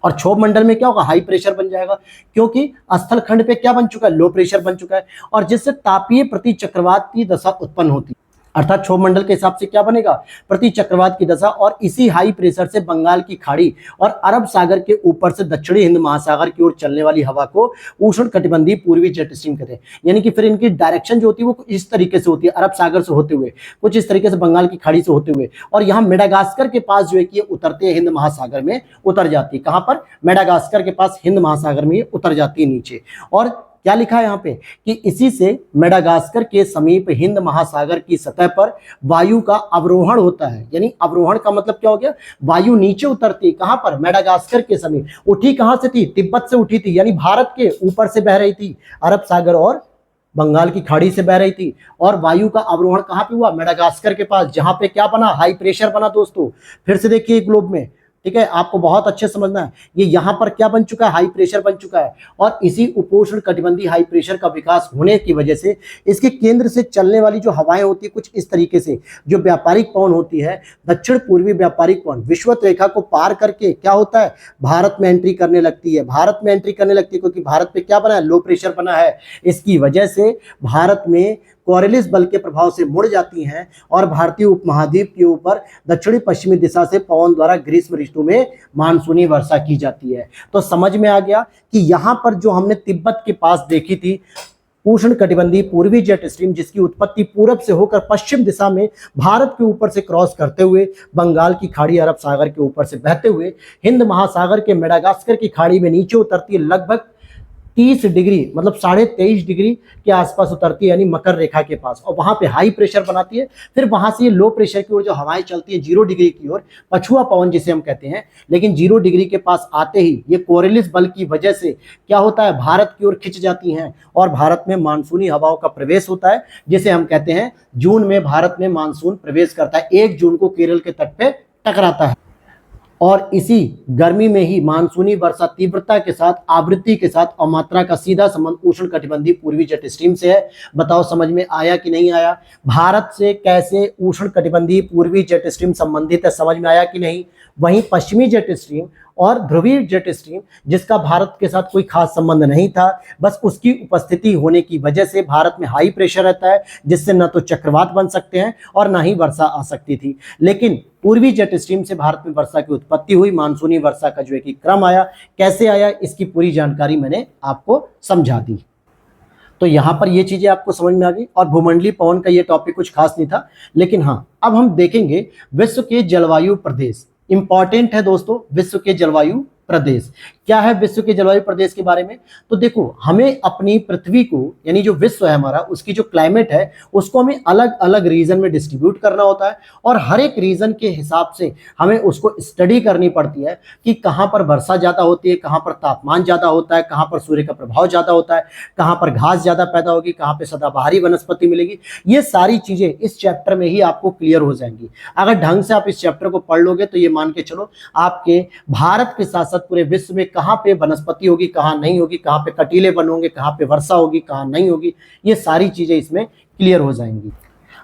और क्षोभ मंडल में क्या होगा, हाई प्रेशर बन जाएगा, क्योंकि स्थल खंड पे क्या बन चुका है, लो प्रेशर बन चुका है, और जिससे तापीय प्रति चक्रवात की दशा उत्पन्न होती है। अर्थात क्षोभ मंडल के हिसाब से क्या बनेगा, प्रति चक्रवात की दशा, और इसी हाई प्रेशर से बंगाल की खाड़ी और अरब सागर के ऊपर से दक्षिणी हिंद महासागर की ओर चलने वाली हवा को उष्ण कटिबंधी पूर्वी जेट स्ट्रीम कहते हैं। यानी कि फिर इनकी डायरेक्शन जो होती है वो इस तरीके से होती है, अरब सागर से होते हुए, कुछ इस तरीके से बंगाल की खाड़ी से होते हुए, और यहाँ मेडागास्कर के पास जो है कि ये उतरते हैं, हिंद महासागर में उतर जाती है। कहाँ पर, मेडागास्कर के पास हिंद महासागर में ये उतर जाती है नीचे। और क्या लिखा है यहाँ पे कि इसी से मेडागास्कर के समीप हिंद महासागर की सतह पर वायु का अवरोहण होता है। यानी अवरोहण का मतलब क्या हो गया, वायु नीचे उतरती, कहां पर, मेडागास्कर के समीप। उठी कहां से थी, तिब्बत से उठी थी, यानी भारत के ऊपर से बह रही थी, अरब सागर और बंगाल की खाड़ी से बह रही थी, और वायु का अवरोहण कहां पे हुआ, मेडागास्कर के पास, जहां पे क्या बना, हाई प्रेशर बना दोस्तों। फिर से देखिए ग्लोब में, ठीक है, आपको बहुत अच्छे समझना है। ये यहाँ पर क्या बन चुका है, हाई प्रेशर बन चुका है, और इसी उपोष्ण कटिबंधीय हाई प्रेशर का विकास होने की वजह से इसके केंद्र से चलने वाली जो हवाएं होती है कुछ इस तरीके से, जो व्यापारिक पवन होती है, दक्षिण पूर्वी व्यापारिक पवन विषुवत रेखा को पार करके क्या होता है, भारत में एंट्री करने लगती है। भारत में एंट्री करने लगती है क्योंकि भारत पे क्या बना है, लो प्रेशर बना है। इसकी वजह से भारत में कोरिलिस बल के प्रभाव से मुड़ जाती हैं और भारतीय उपमहाद्वीप के ऊपर दक्षिणी पश्चिमी दिशा से पवन द्वारा ग्रीष्म ऋतु में मानसूनी वर्षा की जाती है। तो समझ में आ गया कि यहाँ पर जो हमने तिब्बत के पास देखी थी उष्ण कटिबंधीय पूर्वी जेट स्ट्रीम, जिसकी उत्पत्ति पूरब से होकर पश्चिम दिशा में भारत के ऊपर से क्रॉस करते हुए बंगाल की खाड़ी, अरब सागर के ऊपर से बहते हुए हिंद महासागर के मेडागास्कर की खाड़ी में नीचे उतरती है, लगभग 30 डिग्री मतलब 23.5 डिग्री के आसपास उतरती है, यानी मकर रेखा के पास, और वहां पे हाई प्रेशर बनाती है। फिर वहां से ये लो प्रेशर की ओर जो हवाएं चलती है 0 डिग्री की ओर, पछुआ पवन जिसे हम कहते हैं, लेकिन 0 डिग्री के पास आते ही ये कोरिलिस बल की वजह से क्या होता है, भारत की ओर खिंच जाती हैं और भारत में मानसूनी हवाओं का प्रवेश होता है, जिसे हम कहते हैं जून में भारत में मानसून प्रवेश करता है। 1 जून को केरल के तट पे टकराता है और इसी गर्मी में ही मानसूनी वर्षा तीव्रता के साथ, आवृत्ति के साथ और मात्रा का सीधा संबंध उष्ण कटिबंधीय पूर्वी जेट स्ट्रीम से है। बताओ समझ में आया कि नहीं आया? भारत से कैसे उष्ण कटिबंधीय पूर्वी जेट स्ट्रीम संबंधित है, समझ में आया कि नहीं? वहीं पश्चिमी जेट स्ट्रीम और ध्रुवीय जेट स्ट्रीम, जिसका भारत के साथ कोई खास संबंध नहीं था, बस उसकी उपस्थिति होने की वजह से भारत में हाई प्रेशर रहता है, जिससे न तो चक्रवात बन सकते हैं और ना ही वर्षा आ सकती थी। लेकिन पूर्वी जेट स्ट्रीम से भारत में वर्षा की उत्पत्ति हुई, मानसूनी वर्षा का जो है कि क्रम आया, कैसे आया, इसकी पूरी जानकारी मैंने आपको समझा दी। तो यहाँ पर ये चीजें आपको समझ में आ गई। और भूमंडलीय पवन का ये टॉपिक कुछ खास नहीं था, लेकिन हाँ अब हम देखेंगे विश्व के जलवायु प्रदेश। इंपॉर्टेंट है दोस्तों विश्व के जलवायु प्रदेश। क्या है विश्व के जलवायु प्रदेश के बारे में? तो देखो, हमें अपनी पृथ्वी को, यानी जो विश्व है हमारा, उसकी जो क्लाइमेट है उसको हमें अलग अलग रीजन में डिस्ट्रीब्यूट करना होता है और हर एक रीजन के हिसाब से हमें उसको स्टडी करनी पड़ती है कि कहाँ पर वर्षा ज़्यादा होती है, कहाँ पर तापमान ज़्यादा होता है, कहाँ पर सूर्य का प्रभाव ज़्यादा होता है, कहाँ पर घास ज़्यादा पैदा होगी, कहाँ पर सदाबहारी वनस्पति मिलेगी। ये सारी चीज़ें इस चैप्टर में ही आपको क्लियर हो जाएंगी। अगर ढंग से आप इस चैप्टर को पढ़ लोगे तो ये मान के चलो आपके भारत के साथ साथ पूरे विश्व में कहाँ पे वनस्पति होगी, कहाँ नहीं होगी, कहाँ पे कटीले वन होंगे, कहाँ पे वर्षा होगी, कहाँ नहीं होगी, ये सारी चीजें इसमें क्लियर हो जाएंगी।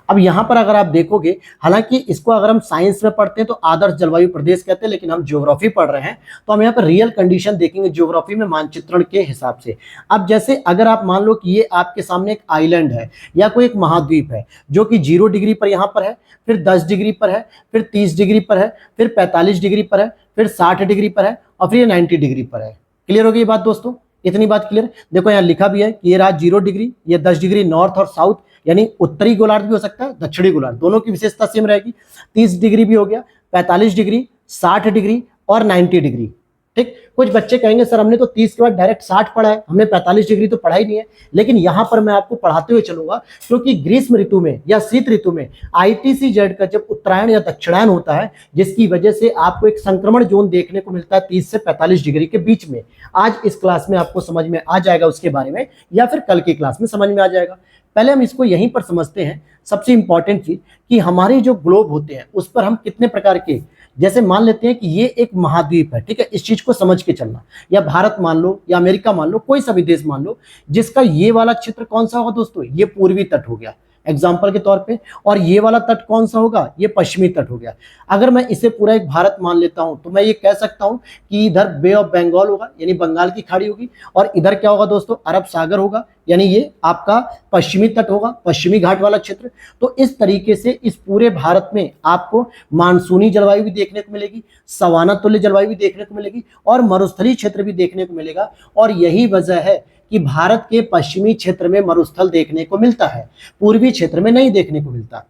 अब यहाँ पर अगर आप देखोगे, हालांकि इसको अगर हम साइंस में पढ़ते हैं तो आदर्श जलवायु प्रदेश कहते हैं, लेकिन हम ज्योग्राफी पढ़ रहे हैं तो हम यहाँ पर रियल कंडीशन देखेंगे ज्योग्राफी में मानचित्रण के हिसाब से। अब जैसे अगर आप मान लो कि ये आपके सामने एक आइलैंड है या कोई एक महाद्वीप है जो कि 0 डिग्री पर यहाँ पर है, फिर 10 डिग्री पर है, फिर 30 डिग्री पर है, फिर 45 डिग्री पर है, फिर 60 डिग्री पर है और फिर 90 डिग्री पर है। क्लियर हो गई बात दोस्तों? इतनी बात क्लियर? देखो यहाँ लिखा भी है कि ये रहा 0 डिग्री, ये 10 डिग्री नॉर्थ और साउथ, यानी उत्तरी गोलार्ध भी हो सकता है, दक्षिणी गोलार्ध, दोनों की विशेषता सेम रहेगी। 30 डिग्री भी हो गया, 45 डिग्री, 60 डिग्री और 90 डिग्री। ठीक, कुछ बच्चे कहेंगे सर हमने तो 30 के बाद डायरेक्ट 60 पढ़ा है, हमने 45 डिग्री तो पढ़ा ही नहीं है। लेकिन यहाँ पर मैं आपको पढ़ाते हुए चलूंगा, क्योंकि ग्रीष्म ऋतु में या शीत ऋतु में ITC-Z का जब उत्तरायण या दक्षिणायन होता है, जिसकी वजह से आपको एक संक्रमण जोन देखने को मिलता है 30 से 45 डिग्री के बीच में। आज इस क्लास में आपको समझ में आ जाएगा उसके बारे में, या फिर कल की क्लास में समझ में आ जाएगा। पहले हम इसको यहीं पर समझते हैं। सबसे इंपॉर्टेंट चीज कि हमारे जो ग्लोब होते हैं उस पर हम कितने प्रकार के, जैसे मान लेते हैं कि ये एक महाद्वीप है, ठीक है, इस चीज को समझ के चलना, या भारत मान लो या अमेरिका मान लो, कोई सा भी देश मान लो, जिसका ये वाला क्षेत्र कौन सा होगा दोस्तों, ये पूर्वी तट हो गया एग्जाम्पल के तौर पे, और ये वाला तट कौन सा होगा, ये पश्चिमी तट हो गया। अगर मैं इसे पूरा एक भारत मान लेता हूं तो मैं ये कह सकता हूं कि इधर बे ऑफ बंगाल होगा, यानी बंगाल की खाड़ी होगी, और इधर क्या होगा दोस्तों, अरब सागर होगा, यानी ये आपका पश्चिमी तट होगा, पश्चिमी घाट वाला क्षेत्र। तो इस तरीके से इस पूरे भारत में आपको मानसूनी जलवायु भी देखने को मिलेगी, सवाना तुल्य जलवायु भी देखने को मिलेगी, और मरुस्थलीय क्षेत्र भी देखने को मिलेगा। और यही वजह है कि भारत के पश्चिमी क्षेत्र में मरुस्थल देखने को मिलता है, पूर्वी क्षेत्र में नहीं देखने को मिलता।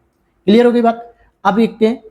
क्लियर हो गई बात? अब देखते हैं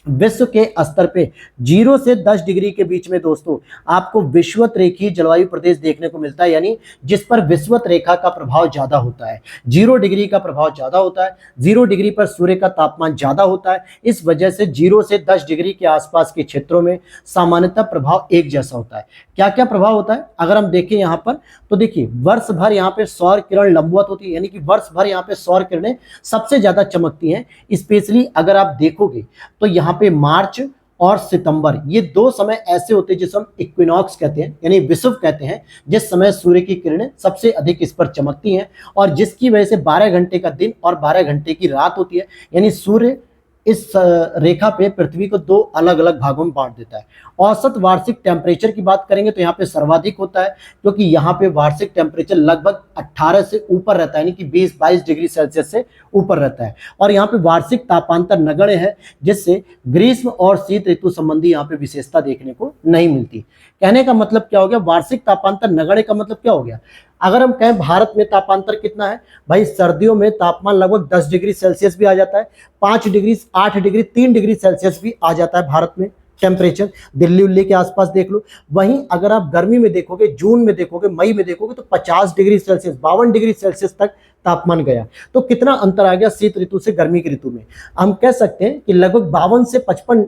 विश्व के स्तर पे 0 से 10 डिग्री के बीच में दोस्तों आपको विषुवत रेखीय जलवायु प्रदेश देखने को मिलता है, यानी जिस पर विषुवत रेखा का प्रभाव ज्यादा होता है। 0 डिग्री का प्रभाव ज्यादा होता है, 0 डिग्री पर सूर्य का तापमान ज्यादा होता है। इस वजह से 0 से 10 डिग्री के आसपास के क्षेत्रों में सामान्यतः प्रभाव एक जैसा होता है। क्या क्या प्रभाव होता है अगर हम देखें यहाँ पर, तो देखिए वर्ष भर यहाँ पे सौर किरण लंबवत होती है, यानी कि वर्ष भर यहाँ पे सौर किरणें सबसे ज्यादा चमकती हैं। स्पेशली अगर आप देखोगे तो यहाँ पे मार्च और सितंबर, ये 2 समय ऐसे होते हैं जिसे हम इक्विनॉक्स कहते हैं, यानी विषुव कहते हैं, जिस समय सूर्य की किरणें सबसे अधिक इस पर चमकती हैं और जिसकी वजह से 12 घंटे का दिन और 12 घंटे की रात होती है। यानी सूर्य इस रेखा पे पृथ्वी को 2 अलग अलग भागों में बांट देता है। औसत वार्षिक टेम्परेचर की बात करेंगे तो यहाँ पे सर्वाधिक होता है, क्योंकि यहाँ पे वार्षिक टेम्परेचर लगभग 18 से ऊपर रहता है, यानी कि 20-22 डिग्री सेल्सियस से ऊपर रहता है। और यहाँ पे वार्षिक तापांतर नगण्य है, जिससे ग्रीष्म और शीत ऋतु संबंधी यहाँ पे विशेषता देखने को नहीं मिलती। कहने का मतलब क्या हो गया, वार्षिक तापांतर नगण्य का मतलब क्या हो गया। अगर हम कहें भारत में तापांतर कितना है, भाई सर्दियों में तापमान लगभग 10 डिग्री सेल्सियस भी आ जाता है, 5 डिग्री, 8 डिग्री, 3 डिग्री सेल्सियस भी आ जाता है भारत में टेम्परेचर, दिल्ली उल्ली के आसपास देख लो। वहीं अगर आप गर्मी में देखोगे, जून में देखोगे, मई में देखोगे, तो 50 डिग्री सेल्सियस, 52 डिग्री सेल्सियस तक तापमान गया। तो कितना अंतर आ गया शीत ऋतु से गर्मी की ऋतु में। हम कह सकते हैं कि लगभग 52 से 55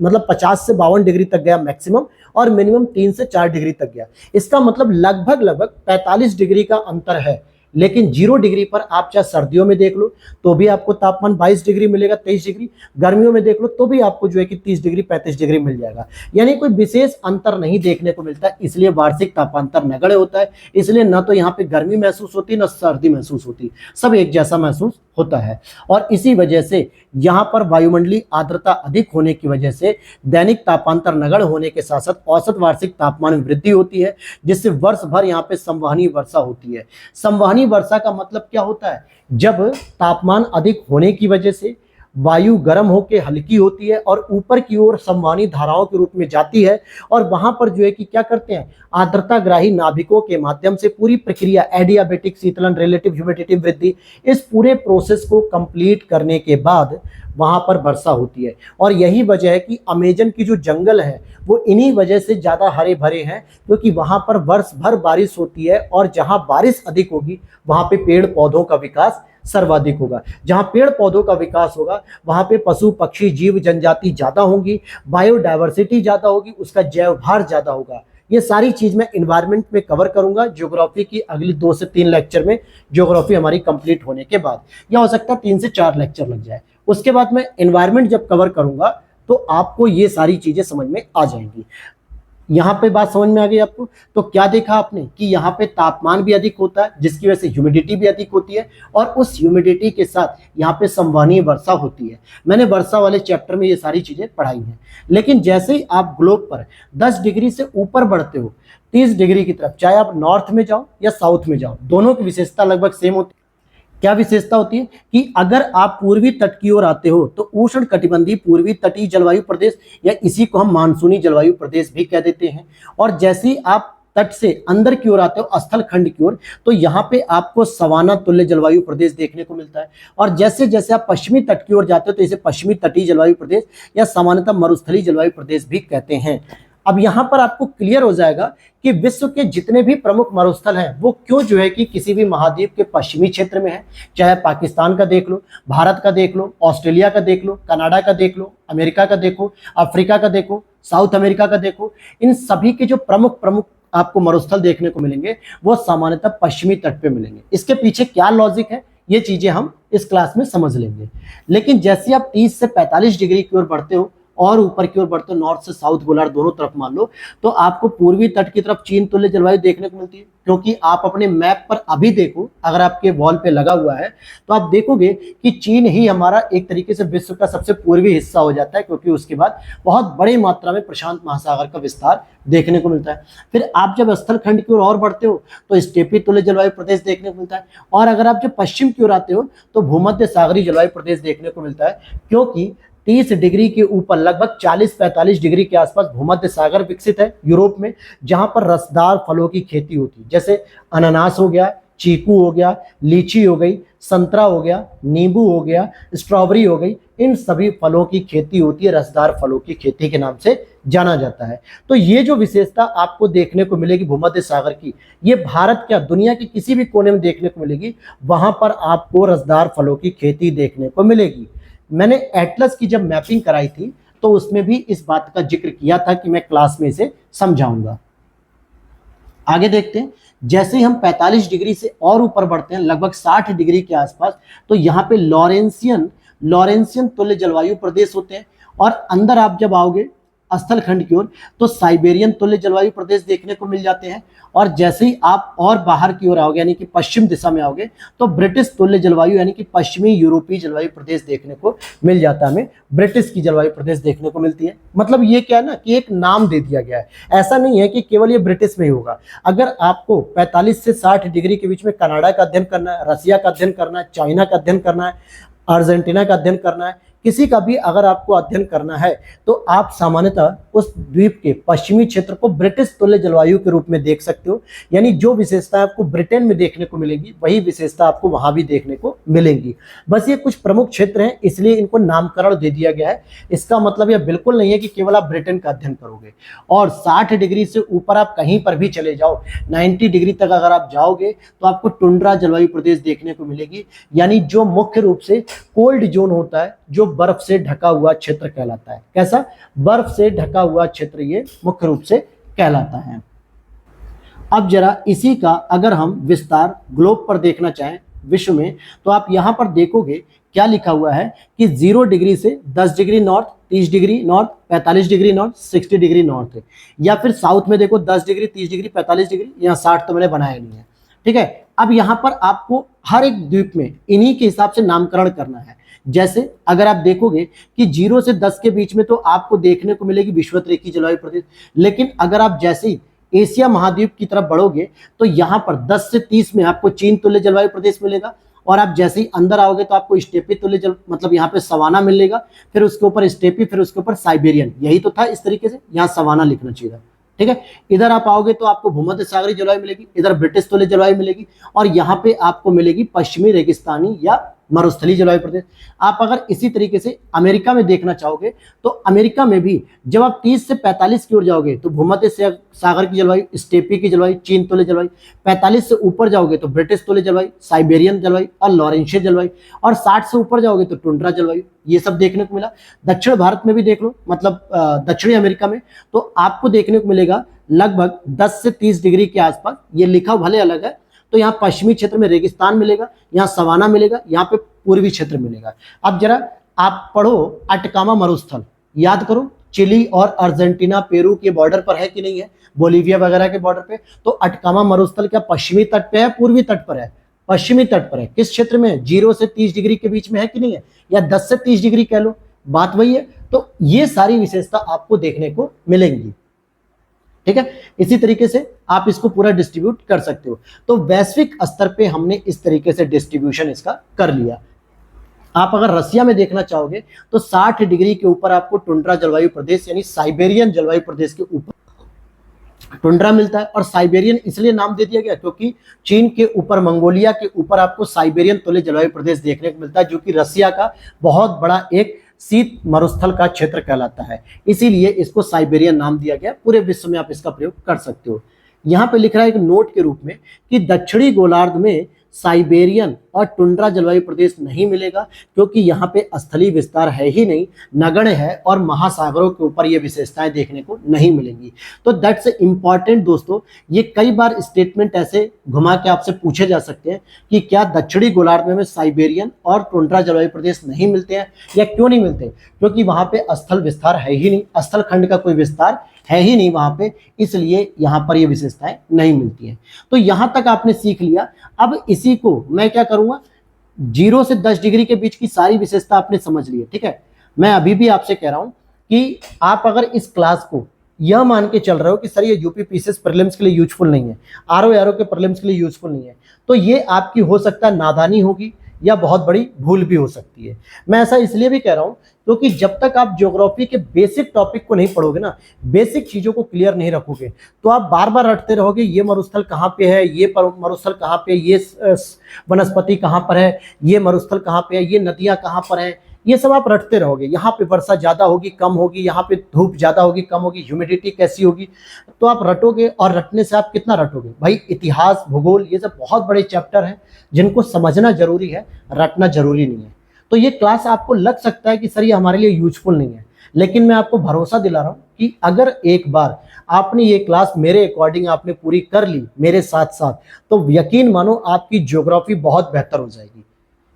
मतलब 50 से 52 डिग्री तक गया मैक्सिमम, और मिनिमम 3 से 4 डिग्री तक गया। इसका मतलब लगभग 45 डिग्री का अंतर है। लेकिन 0 डिग्री पर आप चाहे सर्दियों में देख लो तो भी आपको तापमान 22 डिग्री मिलेगा, 23 डिग्री, गर्मियों में देख लो तो भी आपको जो है कि 30 डिग्री, 35 डिग्री मिल जाएगा। यानी कोई विशेष अंतर नहीं देखने को मिलता है, इसलिए वार्षिक तापांतर नगण्य होता है। इसलिए न तो यहाँ पे गर्मी महसूस होती, न सर्दी महसूस होती, सब एक जैसा महसूस होता है। और इसी वजह से यहाँ पर वायुमंडलीय आर्द्रता अधिक होने की वजह से दैनिक तापांतर नगण्य होने के साथ साथ औसत वार्षिक तापमान में वृद्धि होती है, जिससे वर्ष भर यहाँ पे संवहनीय वर्षा होती है। संवहनीय वर्षा का मतलब क्या होता है, जब तापमान अधिक होने की वजह से वायु गर्म होकर हल्की होती है और ऊपर की ओर संवहनी धाराओं के रूप में जाती है, और वहां पर जो है कि क्या करते हैं, आर्द्रताग्राही नाभिकों के माध्यम से पूरी प्रक्रिया एडियाबेटिक शीतलन, रिलेटिव ह्यूमिडिटी वृद्धि, इस पूरे प्रोसेस को कंप्लीट करने के बाद वहां पर वर्षा होती है। और यही वजह है कि अमेजन की जो जंगल है वो इन्हीं वजह से ज़्यादा हरे भरे हैं, क्योंकि वहां पर वर्ष भर बारिश होती है, और जहां बारिश अधिक होगी वहां पे पेड़ पौधों का विकास सर्वाधिक होगा। जहां पेड़ पौधों का विकास होगा वहां पे पशु पक्षी जीव जनजाति ज़्यादा होंगी, बायोडाइवर्सिटी ज़्यादा होगी, उसका जैव भार ज़्यादा होगा। ये सारी चीज़ मैं इन्वायरमेंट में कवर करूंगा ज्योग्राफी की अगली 2 से 3 लेक्चर में, ज्योग्राफी हमारी कंप्लीट होने के बाद, या हो सकता है 3 से 4 लेक्चर लग जाए। उसके बाद मैं इन्वायरमेंट जब कवर करूंगा तो आपको ये सारी चीज़ें समझ में आ जाएंगी। यहाँ पे बात समझ में आ गई आपको। तो क्या देखा आपने कि यहाँ पे तापमान भी अधिक होता है, जिसकी वजह से ह्यूमिडिटी भी अधिक होती है, और उस ह्यूमिडिटी के साथ यहाँ पे संवहनीय वर्षा होती है। मैंने वर्षा वाले चैप्टर में ये सारी चीजें पढ़ाई हैं। लेकिन जैसे ही आप ग्लोब पर 10 डिग्री से ऊपर बढ़ते हो 30 डिग्री की तरफ, चाहे आप नॉर्थ में जाओ या साउथ में जाओ, दोनों की विशेषता लगभग सेम होती है। क्या विशेषता होती है कि अगर आप पूर्वी तट की ओर आते हो तो उष्ण कटिबंधीय पूर्वी तटीय जलवायु प्रदेश, या इसी को हम मानसूनी जलवायु प्रदेश भी कह देते हैं। और जैसे ही आप तट से अंदर की ओर आते हो स्थल खंड की ओर, तो यहाँ पे आपको सवाना तुल्य जलवायु प्रदेश देखने को मिलता है। और जैसे जैसे आप पश्चिमी तट की ओर जाते हो तो इसे पश्चिमी तटीय जलवायु प्रदेश या सामान्यतः मरुस्थलीय जलवायु प्रदेश भी कहते हैं। अब यहाँ पर आपको क्लियर हो जाएगा कि विश्व के जितने भी प्रमुख मरुस्थल हैं वो क्यों जो है कि किसी भी महाद्वीप के पश्चिमी क्षेत्र में है। चाहे पाकिस्तान का देख लो, भारत का देख लो, ऑस्ट्रेलिया का देख लो, कनाडा का देख लो, अमेरिका का देखो, अफ्रीका का देखो, साउथ अमेरिका का देखो, इन सभी के जो प्रमुख आपको मरुस्थल देखने को मिलेंगे वो सामान्यतः पश्चिमी तट पे मिलेंगे। इसके पीछे क्या लॉजिक है ये चीजें हम इस क्लास में समझ लेंगे। लेकिन जैसे आप 30 से 45 डिग्री की ओर बढ़ते हो और ऊपर की ओर बढ़ते हो, नॉर्थ से साउथ गोलार्ध दोनों तरफ मान लो, तो आपको पूर्वी तट की तरफ चीन तुल्य जलवायु देखने को मिलती है। क्योंकि आप अपने मैप पर अभी देखो, अगर आपके वॉल पे लगा हुआ है तो आप देखोगे कि चीन ही हमारा एक तरीके से विश्व का सबसे पूर्वी हिस्सा हो जाता है, क्योंकि उसके बाद बहुत बड़ी मात्रा में प्रशांत महासागर का विस्तार देखने को मिलता है। फिर आप जब स्थल खंड की ओर और बढ़ते हो तो स्टेपी तुल्य जलवायु प्रदेश देखने को मिलता है। और अगर आप जब पश्चिम की ओर आते हो तो भूमध्य सागरीय जलवायु प्रदेश देखने को मिलता है, क्योंकि 30 डिग्री के ऊपर लगभग 40-45 डिग्री के आसपास भूमध्य सागर विकसित है यूरोप में, जहां पर रसदार फलों की खेती होती है। जैसे अनानास हो गया, चीकू हो गया, लीची हो गई, संतरा हो गया, नींबू हो गया, स्ट्रॉबेरी हो गई, इन सभी फलों की खेती होती है, रसदार फलों की खेती के नाम से जाना जाता है। तो ये जो विशेषता आपको देखने को मिलेगी भूमध्य सागर की, ये भारत क्या दुनिया के किसी भी कोने में देखने को मिलेगी, वहां पर आपको रसदार फलों की खेती देखने को मिलेगी। मैंने एटलस की जब मैपिंग कराई थी तो उसमें भी इस बात का जिक्र किया था कि मैं क्लास में इसे समझाऊंगा। आगे देखते हैं। जैसे ही हम 45 डिग्री से और ऊपर बढ़ते हैं लगभग 60 डिग्री के आसपास, तो यहाँ पे लॉरेंसियन तुल्य जलवायु प्रदेश होते हैं। और अंदर आप जब आओगे स्थल खंड की ओर तो साइबेरियन तुल्य जलवायु प्रदेश देखने को मिल जाते हैं। और जैसे ही आप और बाहर की ओर आओगे यानी कि पश्चिम दिशा में आओगे तो ब्रिटिश तुल्य जलवायु यानी कि पश्चिमी यूरोपीय जलवायु प्रदेश देखने को मिल जाता है। हमें ब्रिटिश की जलवायु प्रदेश देखने को मिलती है। मतलब ये क्या है ना कि एक नाम दे दिया गया है, ऐसा नहीं है कि केवल ये ब्रिटिश में ही होगा। अगर आपको 45 से 60 डिग्री के बीच में कनाडा का अध्ययन करना है, रसिया का अध्ययन करना है, चाइना का अध्ययन करना है, अर्जेंटीना का अध्ययन करना है, किसी का भी अगर आपको अध्ययन करना है तो आप सामान्यतः उस द्वीप के पश्चिमी क्षेत्र को ब्रिटिश तुल्य जलवायु के रूप में देख सकते हो। यानी जो विशेषता आपको ब्रिटेन में देखने को मिलेगी वही विशेषता आपको वहां भी देखने को मिलेंगी। बस ये कुछ प्रमुख क्षेत्र हैं इसलिए इनको नामकरण दे दिया गया है। इसका मतलब यह बिल्कुल नहीं है कि केवल आप ब्रिटेन का अध्ययन करोगे। और 60 डिग्री से ऊपर आप कहीं पर भी चले जाओ, 90 डिग्री तक अगर आप जाओगे तो आपको टुंड्रा जलवायु प्रदेश देखने को मिलेगी। यानी जो मुख्य रूप से कोल्ड जोन होता है, जो बर्फ से ढका हुआ क्षेत्र कहलाता है। कैसा? बर्फ से ढका हुआ क्षेत्र ये मुख्य रूप से कहलाता है। अब जरा इसी का अगर हम विस्तार ग्लोब पर देखना चाहें विश्व में तो आप यहां पर देखोगे क्या लिखा हुआ है कि 0 डिग्री से 10 degree north, 30 degree north, 45 degree north, 60 degree north है। या फिर साउथ में देखो 10 डिग्री, 30 डिग्री, 45 डिग्री, यहाँ 60 तो मैंने बनाया नहीं है। ठीक है, अब यहाँ पर आपको हर एक द्वीप में इन्हीं के हिसाब से नामकरण करना है। जैसे अगर आप देखोगे कि 0 से 10 के बीच में तो आपको देखने को मिलेगी विषुवत-रेखीय जलवायु प्रदेश। लेकिन अगर आप जैसे ही एशिया महाद्वीप की तरफ बढ़ोगे तो यहाँ पर 10 से 30 में आपको चीन तुल्य जलवायु प्रदेश मिलेगा। और आप जैसे ही अंदर आओगे तो आपको स्टेपी तुल्य जल मतलब यहाँ पे सवाना मिलेगा, फिर उसके ऊपर स्टेपी, फिर उसके ऊपर साइबेरियन। यही तो था, इस तरीके से यहाँ सवाना लिखना चाहिए। ठीक है, इधर आप आओगे तो आपको भूमध्य सागरीय जलवायु मिलेगी, इधर ब्रिटिश तुल्य जलवायु मिलेगी और यहाँ पे आपको मिलेगी पश्चिमी रेगिस्तानी या मरुस्थलीय जलवायु प्रदेश। आप अगर इसी तरीके से अमेरिका में देखना चाहोगे तो अमेरिका में भी जब आप 30 से 45 की ओर जाओगे तो भूमध्य सागर की जलवायु, स्टेपी की जलवायु, चीन तुल्य जलवायु। 45 से ऊपर जाओगे तो ब्रिटिश तुल्य जलवायु, साइबेरियन जलवायु और लॉरेंशियन जलवायु। और 60 से ऊपर जाओगे तो टुंड्रा जलवायु। ये सब देखने को मिला। दक्षिण भारत में भी देख लो, मतलब दक्षिणी अमेरिका में तो आपको देखने को मिलेगा लगभग 10 से 30 डिग्री के आसपास। ये लिखा भले अलग है, तो यहाँ पश्चिमी क्षेत्र में रेगिस्तान मिलेगा, यहाँ सवाना मिलेगा, यहाँ पे पूर्वी क्षेत्र मिलेगा। अब जरा आप पढ़ो अटकामा मरुस्थल, याद करो चिली और अर्जेंटीना पेरू के बॉर्डर पर है कि नहीं है, बोलीविया वगैरह के बॉर्डर पे। तो अटकामा मरुस्थल क्या पश्चिमी तट पे है, पूर्वी तट पर है? पश्चिमी तट पर है। किस क्षेत्र में? 0 से 30 डिग्री के बीच में है कि नहीं है, या 10 से 30 डिग्री कह लो, बात वही है। तो ये सारी विशेषता आपको देखने को मिलेंगी। ठीक है, इसी तरीके से आप इसको पूरा डिस्ट्रीब्यूट कर सकते हो। तो वैश्विक स्तर पे हमने इस तरीके से डिस्ट्रीब्यूशन इसका कर लिया। आप अगर रसिया में देखना चाहोगे तो 60 डिग्री के ऊपर आपको टुंड्रा जलवायु प्रदेश यानी साइबेरियन जलवायु प्रदेश के ऊपर टुंड्रा मिलता है। और साइबेरियन इसलिए नाम दे दिया गया क्योंकि चीन के ऊपर, मंगोलिया के ऊपर आपको साइबेरियन तुल्य जलवायु प्रदेश देखने को मिलता है, जो कि रसिया का बहुत बड़ा एक शीत मरुस्थल का क्षेत्र कहलाता है। इसीलिए इसको साइबेरियन नाम दिया गया। पूरे विश्व में आप इसका प्रयोग कर सकते हो। यहाँ पे लिख रहा है एक नोट के रूप में कि दक्षिणी गोलार्ध में साइबेरियन और टुंड्रा जलवायु प्रदेश नहीं मिलेगा क्योंकि यहाँ पे स्थलीय विस्तार है ही नहीं, नगण्य है और महासागरों के ऊपर ये विशेषताएं देखने को नहीं मिलेंगी। तो दैट्स इंपॉर्टेंट दोस्तों। ये कई बार स्टेटमेंट ऐसे घुमा के आपसे पूछे जा सकते हैं कि क्या दक्षिणी गोलार्ध में साइबेरियन और टुंड्रा जलवायु प्रदेश नहीं मिलते हैं या क्यों नहीं मिलते? क्योंकि वहाँ पे स्थल विस्तार है ही नहीं, स्थल खंड का कोई विस्तार है ही नहीं वहां पे, इसलिए यहां पर ये विशेषताएं नहीं मिलती हैं। तो यहां तक आपने सीख लिया। अब इसी को मैं क्या करूंगा, 0 से 10 डिग्री के बीच की सारी विशेषता आपने समझ ली है। ठीक है, मैं अभी भी आपसे कह रहा हूं कि आप अगर इस क्लास को यह मान के चल रहे हो कि सर ये यूपी पीसीएस प्रीलिम्स के लिए यूजफुल नहीं है, आरओ के प्रीलिम्स के लिए यूजफुल नहीं है, तो ये आपकी हो सकता है नादानी होगी या बहुत बड़ी भूल भी हो सकती है। मैं ऐसा इसलिए भी कह रहा हूं क्योंकि जब तक आप ज्योग्राफी के बेसिक टॉपिक को नहीं पढ़ोगे ना, बेसिक चीजों को क्लियर नहीं रखोगे, तो आप बार बार रटते रहोगे ये मरुस्थल कहाँ पे है, ये मरुस्थल कहाँ पे, ये वनस्पति कहाँ पर है, ये मरुस्थल कहाँ पे है, ये नदियाँ कहाँ पर है, ये सब आप रटते रहोगे। यहाँ पे वर्षा ज़्यादा होगी कम होगी, यहाँ पे धूप ज़्यादा होगी कम होगी, ह्यूमिडिटी कैसी होगी, तो आप रटोगे। और रटने से आप कितना रटोगे भाई? इतिहास, भूगोल, ये सब बहुत बड़े चैप्टर हैं जिनको समझना जरूरी है, रटना जरूरी नहीं है। तो ये क्लास आपको लग सकता है कि सर ये हमारे लिए यूजफुल नहीं है, लेकिन मैं आपको भरोसा दिला रहा हूँ कि अगर एक बार आपने ये क्लास मेरे अकॉर्डिंग आपने पूरी कर ली मेरे साथ साथ, तो यकीन मानो आपकी ज्योग्राफी बहुत बेहतर हो जाएगी।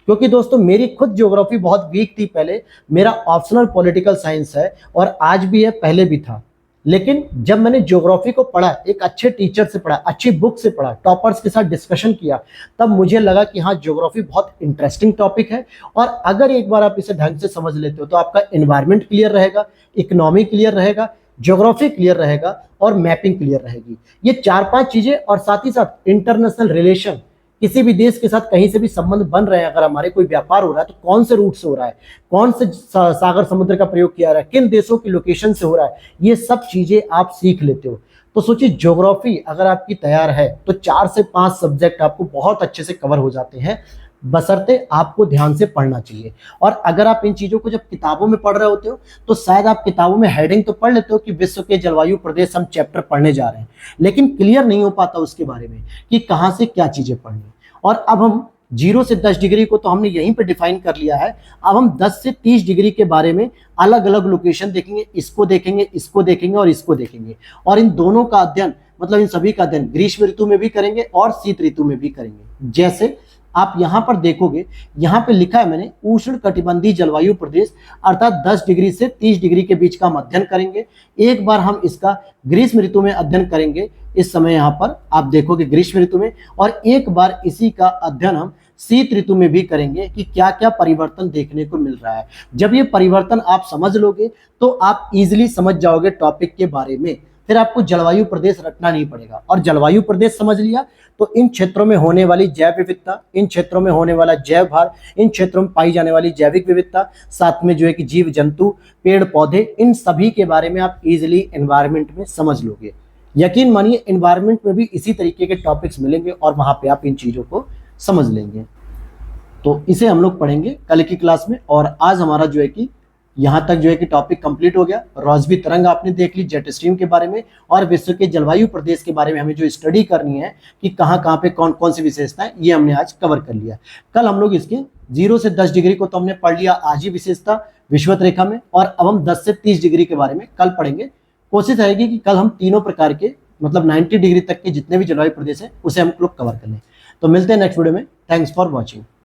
क्योंकि दोस्तों मेरी खुद ज्योग्राफी बहुत वीक थी पहले, मेरा ऑप्शनल पॉलिटिकल साइंस है और आज भी है, पहले भी था। लेकिन जब मैंने ज्योग्राफी को पढ़ा, एक अच्छे टीचर से पढ़ा, अच्छी बुक से पढ़ा, टॉपर्स के साथ डिस्कशन किया, तब मुझे लगा कि हाँ ज्योग्राफी बहुत इंटरेस्टिंग टॉपिक है। और अगर एक बार आप इसे ढंग से समझ लेते हो तो आपका एनवायरनमेंट क्लियर रहेगा, इकोनॉमी क्लियर रहेगा, ज्योग्राफी क्लियर रहेगा और मैपिंग क्लियर रहेगी। ये 4-5 चीजें, और साथ ही साथ इंटरनेशनल रिलेशन, किसी भी देश के साथ कहीं से भी संबंध बन रहे हैं, अगर हमारे कोई व्यापार हो रहा है तो कौन से रूट से हो रहा है, कौन से सागर समुद्र का प्रयोग किया रहा है, किन देशों की लोकेशन से हो रहा है, ये सब चीजें आप सीख लेते हो। तो सोचिए ज्योग्राफी अगर आपकी तैयार है तो 4 से 5 सब्जेक्ट आपको बहुत अच्छे से कवर हो जाते हैं, बशर्ते आपको ध्यान से पढ़ना चाहिए। और अगर आप इन चीजों को जब किताबों में पढ़ रहे होते हो तो शायद आप किताबों में हेडिंग तो पढ़ लेते हो कि विश्व के जलवायु प्रदेश हम चैप्टर पढ़ने जा रहे हैं, लेकिन क्लियर नहीं हो पाता उसके बारे में कि कहाँ से क्या चीजें पढ़नी। और अब हम 0 से 10 डिग्री को तो हमने यहीं पे डिफाइन कर लिया है, अब हम 10 से 30 डिग्री के बारे में अलग अलग लोकेशन देखेंगे, इसको देखेंगे, इसको देखेंगे और इसको देखेंगे। और इन दोनों का अध्ययन, मतलब इन सभी का अध्ययन ग्रीष्म ऋतु में भी करेंगे और शीत ऋतु में भी करेंगे। जैसे आप यहां पर देखोगे, यहां पे लिखा है मैंने उष्ण कटिबंधीय जलवायु प्रदेश, अर्थात 10 डिग्री से 30 डिग्री के बीच का हम अध्ययन करेंगे। एक बार हम इसका ग्रीष्म ऋतु में अध्ययन करेंगे, इस समय यहां पर आप देखोगे ग्रीष्म ऋतु में, और एक बार इसी का अध्ययन हम शीत ऋतु में भी करेंगे कि क्या क्या परिवर्तन देखने को मिल रहा है। जब ये परिवर्तन आप समझ लोगे तो आप इजिली समझ जाओगे टॉपिक के बारे में, फिर आपको जलवायु प्रदेश रटना नहीं पड़ेगा। और जलवायु प्रदेश समझ लिया तो इन क्षेत्रों में होने वाली जैव विविधता, इन क्षेत्रों में होने वाला जैव भार, इन क्षेत्रों में पाई जाने वाली जैविक विविधता, साथ में जो है कि जीव जंतु, पेड़ पौधे, इन सभी के बारे में आप इजिली एनवायरनमेंट में समझ लोगे। यकीन मानिए एनवायरनमेंट में भी इसी तरीके के टॉपिक्स मिलेंगे और वहां पे आप इन चीजों को समझ लेंगे। तो इसे हम लोग पढ़ेंगे कल की क्लास में। और आज हमारा जो है कि यहाँ तक जो है कि टॉपिक कंप्लीट हो गया। रोसबी तरंग आपने देख ली, जेट स्ट्रीम के बारे में, और विश्व के जलवायु प्रदेश के बारे में हमें जो स्टडी करनी है कि कहाँ कहाँ पे कौन कौन सी विशेषताएं, ये हमने आज कवर कर लिया। कल हम लोग इसके 0 से 10 डिग्री को तो हमने पढ़ लिया आज ही विशेषता विषुवत रेखा में, और अब हम 10 से 30 डिग्री के बारे में कल पढ़ेंगे। कोशिश रहेगी कि कल हम तीनों प्रकार के, मतलब 90 डिग्री तक के जितने भी जलवायु प्रदेश है उसे हम लोग कवर कर लें। तो मिलते हैं नेक्स्ट वीडियो में। Thanks for watching.